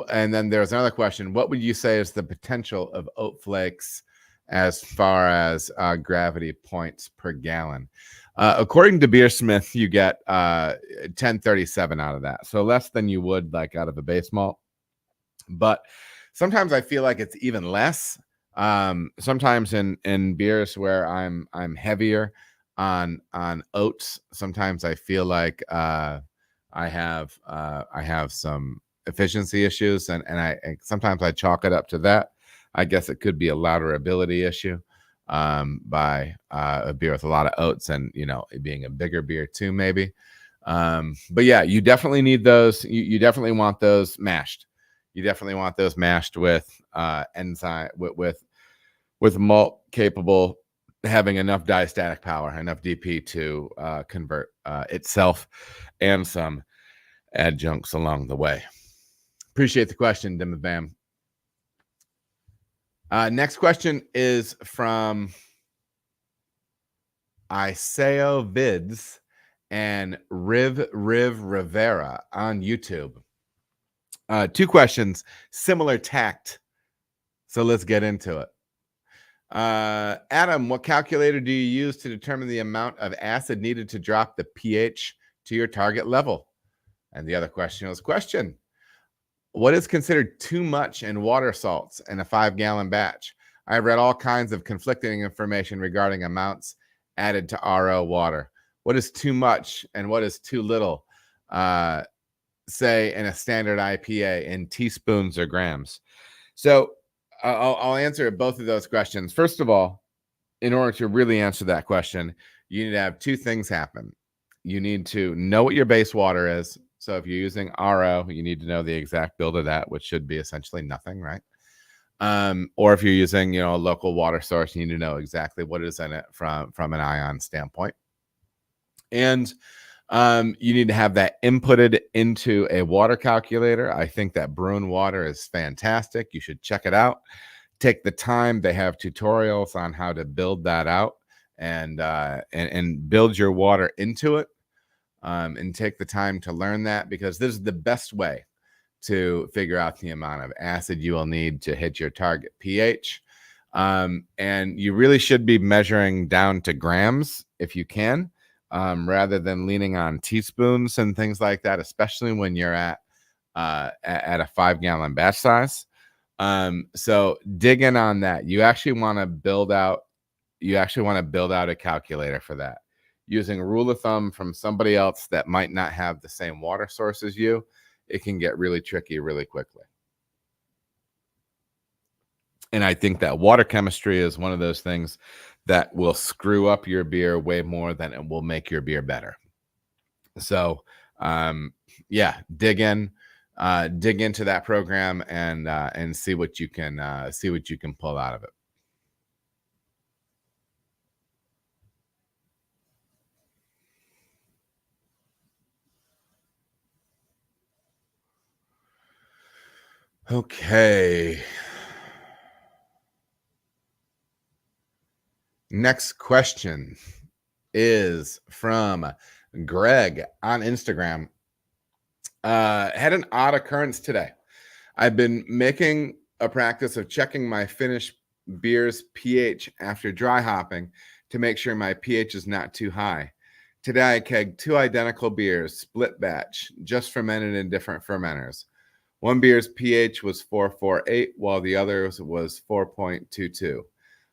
then there's another question. What would you say is the potential of oat flakes as far as gravity points per gallon? According to Beersmith, you get 1037 out of that. So less than you would like out of a base malt. But sometimes I feel like it's even less. Sometimes in beers where I'm heavier on oats, sometimes I feel like I have some efficiency issues, and sometimes I chalk it up to that. I guess it could be a louderability issue by a beer with a lot of oats, and it being a bigger beer too, maybe. But yeah, you definitely need those. You definitely want those mashed. You definitely want those mashed with enzyme with malt capable, having enough diastatic power, enough DP to convert itself and some adjuncts along the way. Appreciate the question, Dimabam. Next question is from Iseo Vids and Riv Rivera on YouTube. Two questions, similar tact. So let's get into it. Adam, what calculator do you use to determine the amount of acid needed to drop the pH to your target level? And the other question was what is considered too much in water salts in a 5-gallon batch? I've read all kinds of conflicting information regarding amounts added to RO water. What is too much and what is too little? Say in a standard IPA in teaspoons or grams. So I'll answer both of those questions. First of all, in order to really answer that question, you need to have two things happen. You need to know what your base water is. So if you're using RO, you need to know the exact build of that, which should be essentially nothing, right? Or if you're using, a local water source, you need to know exactly what is in it from an ion standpoint. And you need to have that inputted into a water calculator. I think that Bruin Water is fantastic. You should check it out. Take the time. They have tutorials on how to build that out and build your water into it. And take the time to learn that, because this is the best way to figure out the amount of acid you will need to hit your target pH. And you really should be measuring down to grams if you can, rather than leaning on teaspoons and things like that, especially when you're at a 5-gallon batch size. So dig in on that. You actually want to build out a calculator for that. Using a rule of thumb from somebody else that might not have the same water source as you, it can get really tricky really quickly. And I think that water chemistry is one of those things that will screw up your beer way more than it will make your beer better. So, dig into that program and see what you can pull out of it. Okay. Next question is from Greg on Instagram. Had an odd occurrence today. I've been making a practice of checking my finished beer's pH after dry hopping to make sure my pH is not too high. Today I kegged 2 identical beers, split batch, just fermented in different fermenters. One beer's pH was 4.48, while the other's was 4.22.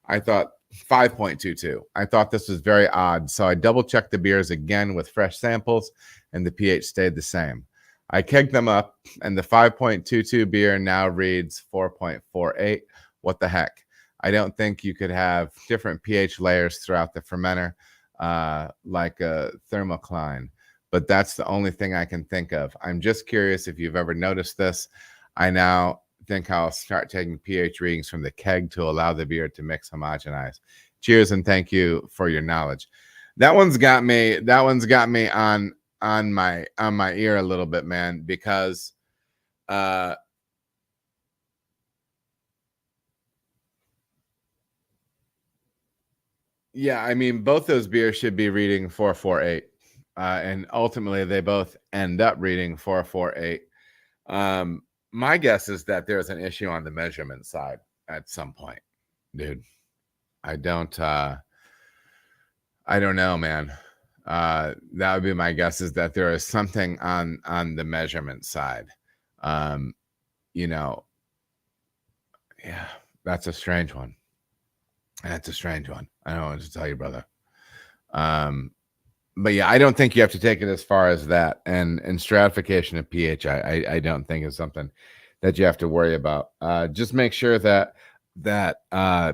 I thought 5.22. I thought this was very odd, so I double checked the beers again with fresh samples, and the pH stayed the same. I kegged them up, and the 5.22 beer now reads 4.48. What the heck? I don't think you could have different pH layers throughout the fermenter, like a thermocline, but that's the only thing I can think of. I'm just curious if you've ever noticed this. I now think I'll start taking pH readings from the keg to allow the beer to mix homogenize. Cheers and thank you for your knowledge. That one's got me on my ear a little bit, man, because yeah, I mean, both those beers should be reading 4.48, and ultimately they both end up reading 4.48. My guess is that there's an issue on the measurement side at some point, dude. I don't know, man. That would be my guess, is that there is something on the measurement side. You know, yeah, that's a strange one. That's a strange one. I don't know what to tell you, brother. But yeah, I don't think you have to take it as far as that. And stratification of pH, I don't think is something that you have to worry about. Just make sure that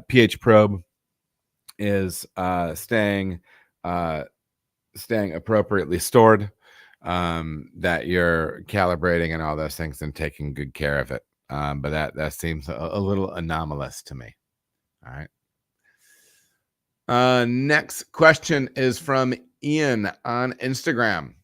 pH probe is staying appropriately stored, that you're calibrating and all those things and taking good care of it. But that seems a little anomalous to me. All right. Next question is from Ian on Instagram.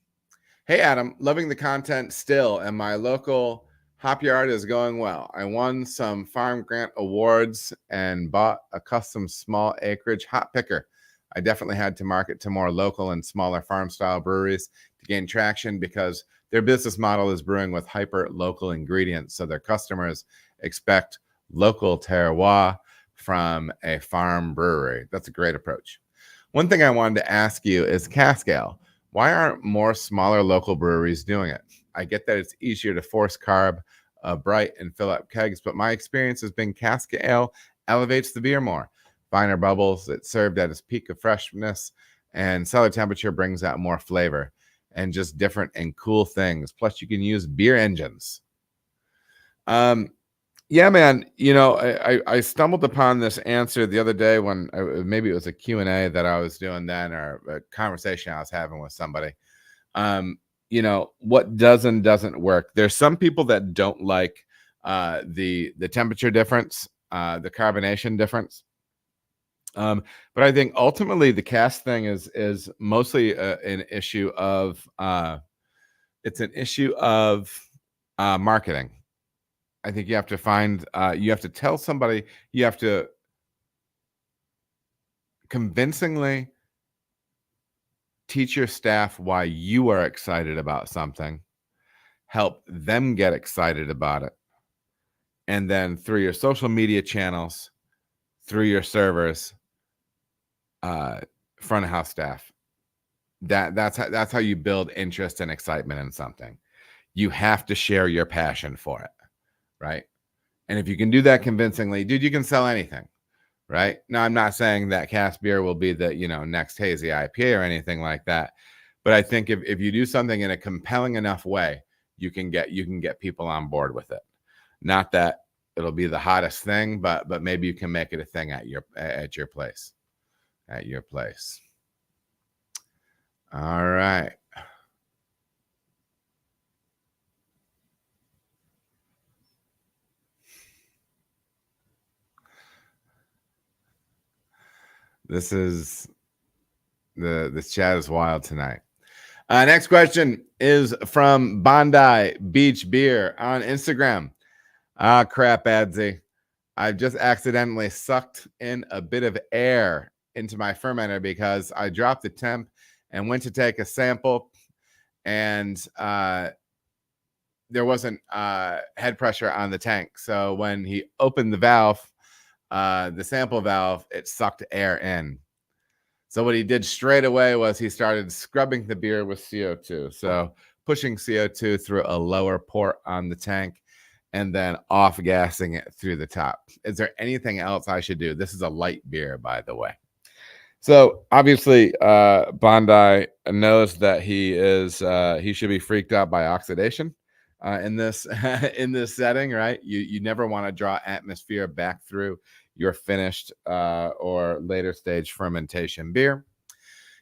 Hey, Adam, loving the content still, and my local hop yard is going well. I won some farm grant awards and bought a custom small acreage hop picker. I definitely had to market to more local and smaller farm style breweries to gain traction, because their business model is brewing with hyper local ingredients. So their customers expect local terroir from a farm brewery. That's a great approach. One thing I wanted to ask you is cask ale. Why aren't more smaller local breweries doing it? I get that it's easier to force carb, bright, and fill up kegs, but my experience has been cask ale elevates the beer more. Finer bubbles, it's served at its peak of freshness, and cellar temperature brings out more flavor and just different and cool things. Plus, you can use beer engines. Yeah, man. You know, I stumbled upon this answer the other day when maybe it was a Q&A that I was doing then, or a conversation I was having with somebody. You know, what does and doesn't work. There's some people that don't like the temperature difference, the carbonation difference. But I think ultimately the cask thing is mostly an issue of marketing. I think you have to find, you have to tell somebody, you have to convincingly teach your staff why you are excited about something, help them get excited about it. And then through your social media channels, through your servers, front of house staff, that's how you build interest and excitement in something. You have to share your passion for it, right? And if you can do that convincingly, dude, you can sell anything, right? Now, I'm not saying that cask beer will be the, next hazy IPA or anything like that. But I think if you do something in a compelling enough way, you can get people on board with it. Not that it'll be the hottest thing, but maybe you can make it a thing at your place. At your place. All right. This chat is wild tonight. Next question is from Bondi Beach Beer on Instagram. Crap, Adsy. I've just accidentally sucked in a bit of air into my fermenter because I dropped the temp and went to take a sample, and there wasn't head pressure on the tank. So when he opened the valve, the sample valve, it sucked air in. So what he did straight away was he started scrubbing the beer with CO2. So pushing CO2 through a lower port on the tank. and then off gassing it through the top. Is there anything else I should do? This is a light beer, by the way. So obviously, Bondi knows that he should be freaked out by oxidation in this in this setting, right? You never want to draw atmosphere back through your finished or later stage fermentation beer.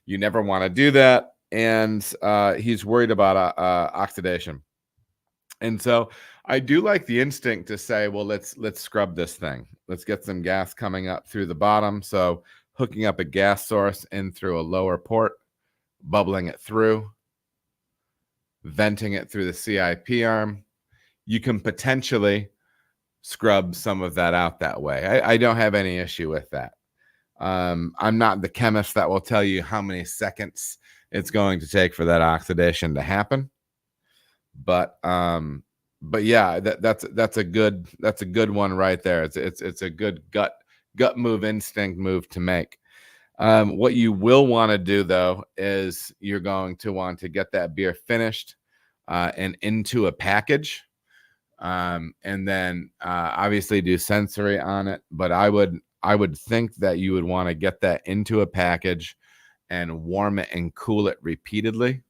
You never want to do that, and he's worried about oxidation. And so I do like the instinct to say, well, let's scrub this thing. Let's get some gas coming up through the bottom. So hooking up a gas source in through a lower port, bubbling it through, venting it through the CIP arm. You can potentially scrub some of that out that way. I don't have any issue with that. I'm not the chemist that will tell you how many seconds it's going to take for that oxidation to happen. But yeah, that's a good one right there. It's a good gut move, instinct move to make. What you will want to do though is you're going to want to get that beer finished and into a package, and then obviously do sensory on it. But I would think that you would want to get that into a package and warm it and cool it repeatedly,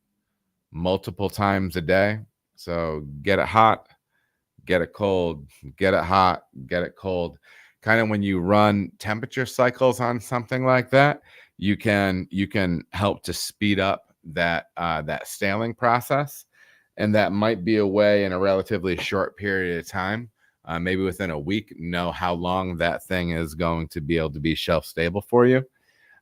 multiple times a day. So get it hot, get it cold, get it hot, get it cold. Kind of when you run temperature cycles on something like that, you can help to speed up that staling process, and that might be a way in a relatively short period of time, maybe within a week, know how long that thing is going to be able to be shelf stable for you.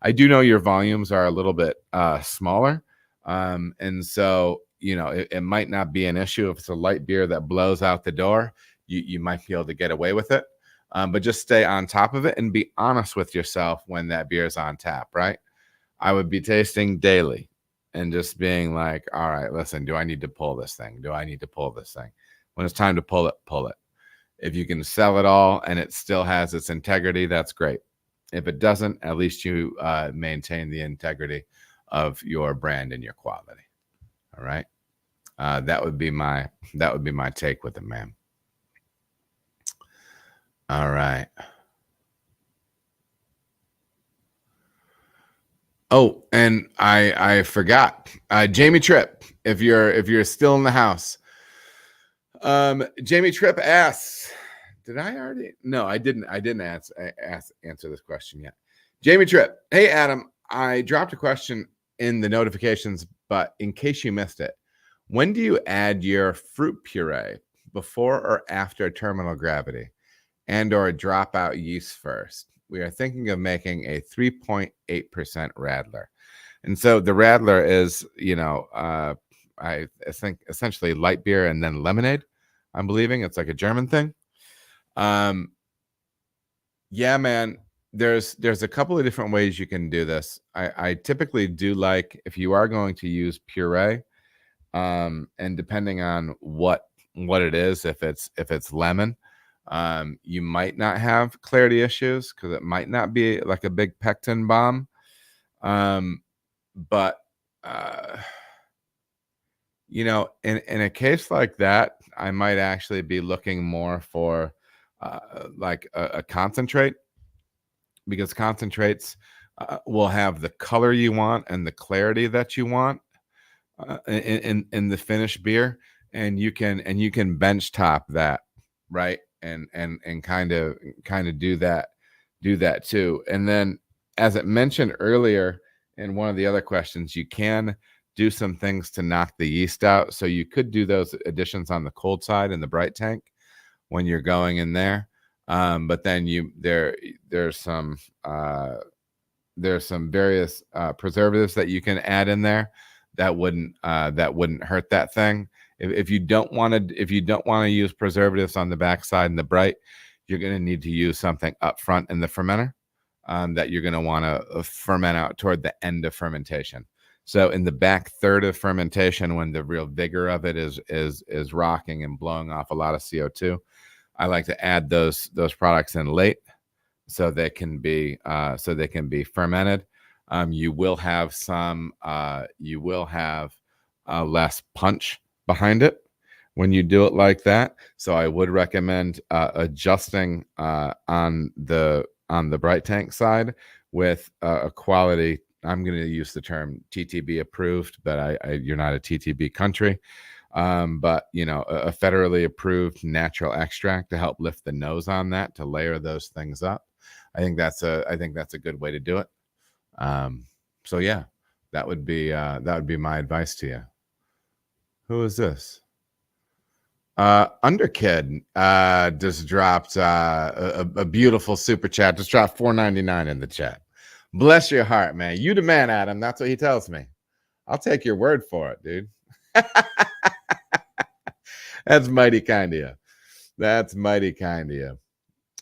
I do know your volumes are a little bit smaller, and so it might not be an issue if it's a light beer that blows out the door. You might be able to get away with it, but just stay on top of it and be honest with yourself when that beer is on tap, right? I would be tasting daily and just being like, all right, listen, do I need to pull this thing? Do I need to pull this thing? When it's time to pull it, pull it. If you can sell it all and it still has its integrity, that's great. If it doesn't, at least you maintain the integrity of your brand and your quality. All right. That would be my take with it, man. All right. Oh, and I forgot. Jamie Tripp, if you're still in the house. Jamie Tripp asks, did I already? No, I didn't answer this question yet. Jamie Tripp, hey Adam, I dropped a question in the notifications, but in case you missed it, when do you add your fruit puree, before or after terminal gravity, and or dropout yeast first? We are thinking of making a 3.8% Radler. And so the Radler is, I think essentially light beer and then lemonade. I'm believing it's like a German thing. Yeah, man, there's a couple of different ways you can do this. I typically do like, if you are going to use puree, and depending on what it is, if it's lemon, you might not have clarity issues because it might not be like a big pectin bomb, but in a case like that, I might actually be looking more for like a concentrate, because concentrates will have the color you want and the clarity that you want in the finished beer, and you can bench top that, right, and kind of do that too. And then, as it mentioned earlier in one of the other questions, you can do some things to knock the yeast out. So you could do those additions on the cold side in the bright tank when you're going in there. But then there's some various preservatives that you can add in there that wouldn't hurt that thing. If you don't want to use preservatives on the backside and the bright, you're going to need to use something up front in the fermenter that you're going to want to ferment out toward the end of fermentation. So in the back third of fermentation, when the real vigor of it is rocking and blowing off a lot of CO2, I like to add those products in late, so they can be fermented. You will have less punch behind it, when you do it like that. So I would recommend adjusting on the bright tank side with a quality. I'm going to use the term TTB approved, but you're not a TTB country. But a federally approved natural extract to help lift the nose on that, to layer those things up. I think that's a good way to do it. So yeah, that would be my advice to you. Who is this? Underkid just dropped a beautiful super chat. Just dropped $4.99 in the chat. Bless your heart, man. You the man, Adam. That's what he tells me. I'll take your word for it, dude. That's mighty kind of you. That's mighty kind of you.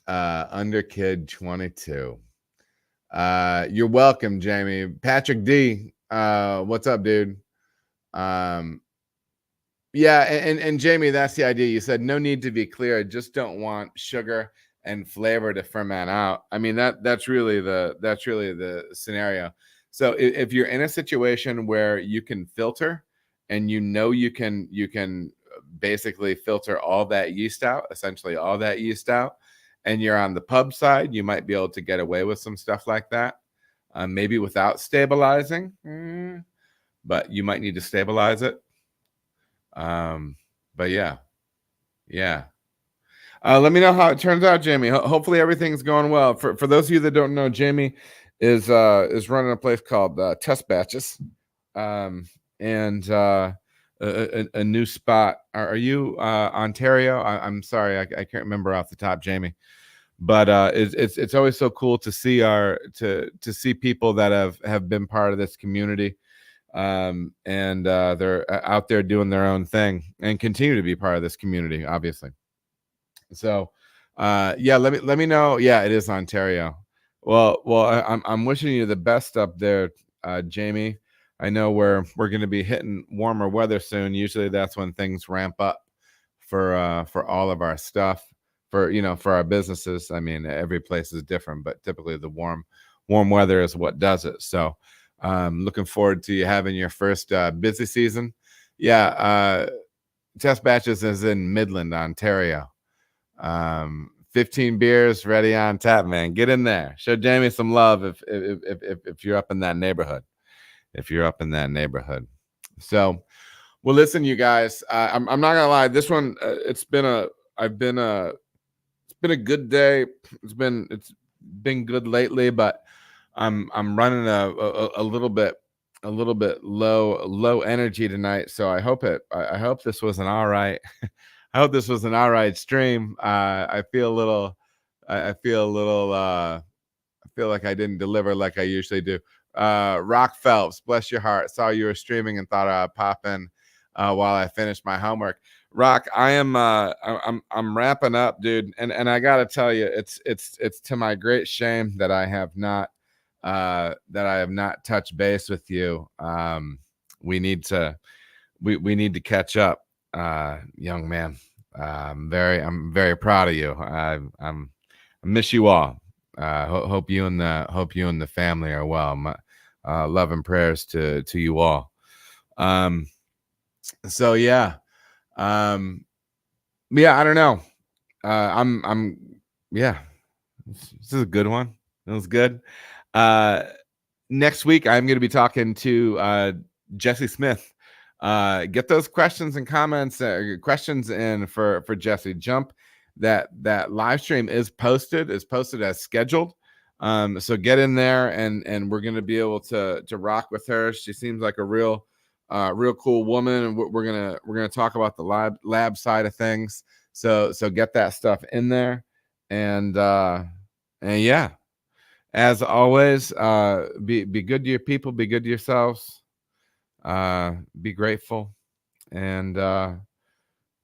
Underkid 22. You're welcome, Jamie. Patrick D. What's up, dude? Yeah, and Jamie, that's the idea. You said no need to be clear. I just don't want sugar and flavor to ferment out. I mean, that's really the scenario. So if you're in a situation where you can filter, and you can basically filter all that yeast out, essentially all that yeast out, and you're on the pub side, you might be able to get away with some stuff like that, maybe without stabilizing, but you might need to stabilize it. But yeah. Let me know how it turns out, Jamie. Hopefully everything's going well. For those of you that don't know, Jamie is running a place called Test Batches, and a new spot. Are you Ontario? I'm sorry, I can't remember off the top, Jamie. But it's always so cool to see to see people that have been part of this community. And they're out there doing their own thing and continue to be part of this community, obviously. So yeah, let me know. Yeah, it is Ontario. Well, I'm wishing you the best up there, Jamie. I know we're going to be hitting warmer weather soon. Usually that's when things ramp up for all of our stuff, for our businesses. I mean, every place is different, but typically the warm weather is what does it. So looking forward to you having your first busy season. Yeah, Test Batches is in Midland, Ontario. 15 beers ready on tap, man. Get in there. Show Jamie some love if you're up in that neighborhood. So, well, listen, you guys. I'm not gonna lie. This one, it's been a good day. It's been good lately, but I'm running a little bit low energy tonight. So I hope this was an all right. I hope this was an all right stream. I feel a little. I feel like I didn't deliver like I usually do. Rock Phelps, bless your heart. Saw you were streaming and thought I'd pop in while I finish my homework. Rock, I'm wrapping up, dude, and I gotta tell you, it's to my great shame that I have not touched base with you. We need to catch up, young man. I'm very proud of you. I miss you all. Hope you and the family are well. My love and prayers to you all. So yeah. Yeah, I don't know. Yeah. This is a good one. It was good. Next week I'm going to be talking to Jesse Smith. Get those questions and comments, questions in for Jesse. Jump that live stream is posted as scheduled. So get in there and we're going to be able to rock with her. She seems like a real cool woman, and we're gonna talk about the lab side of things. So get that stuff in there, and yeah, as always, be good to your people, be good to yourselves, be grateful, and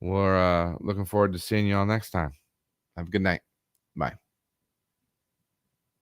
we're looking forward to seeing you all next time. Have a good night. Bye.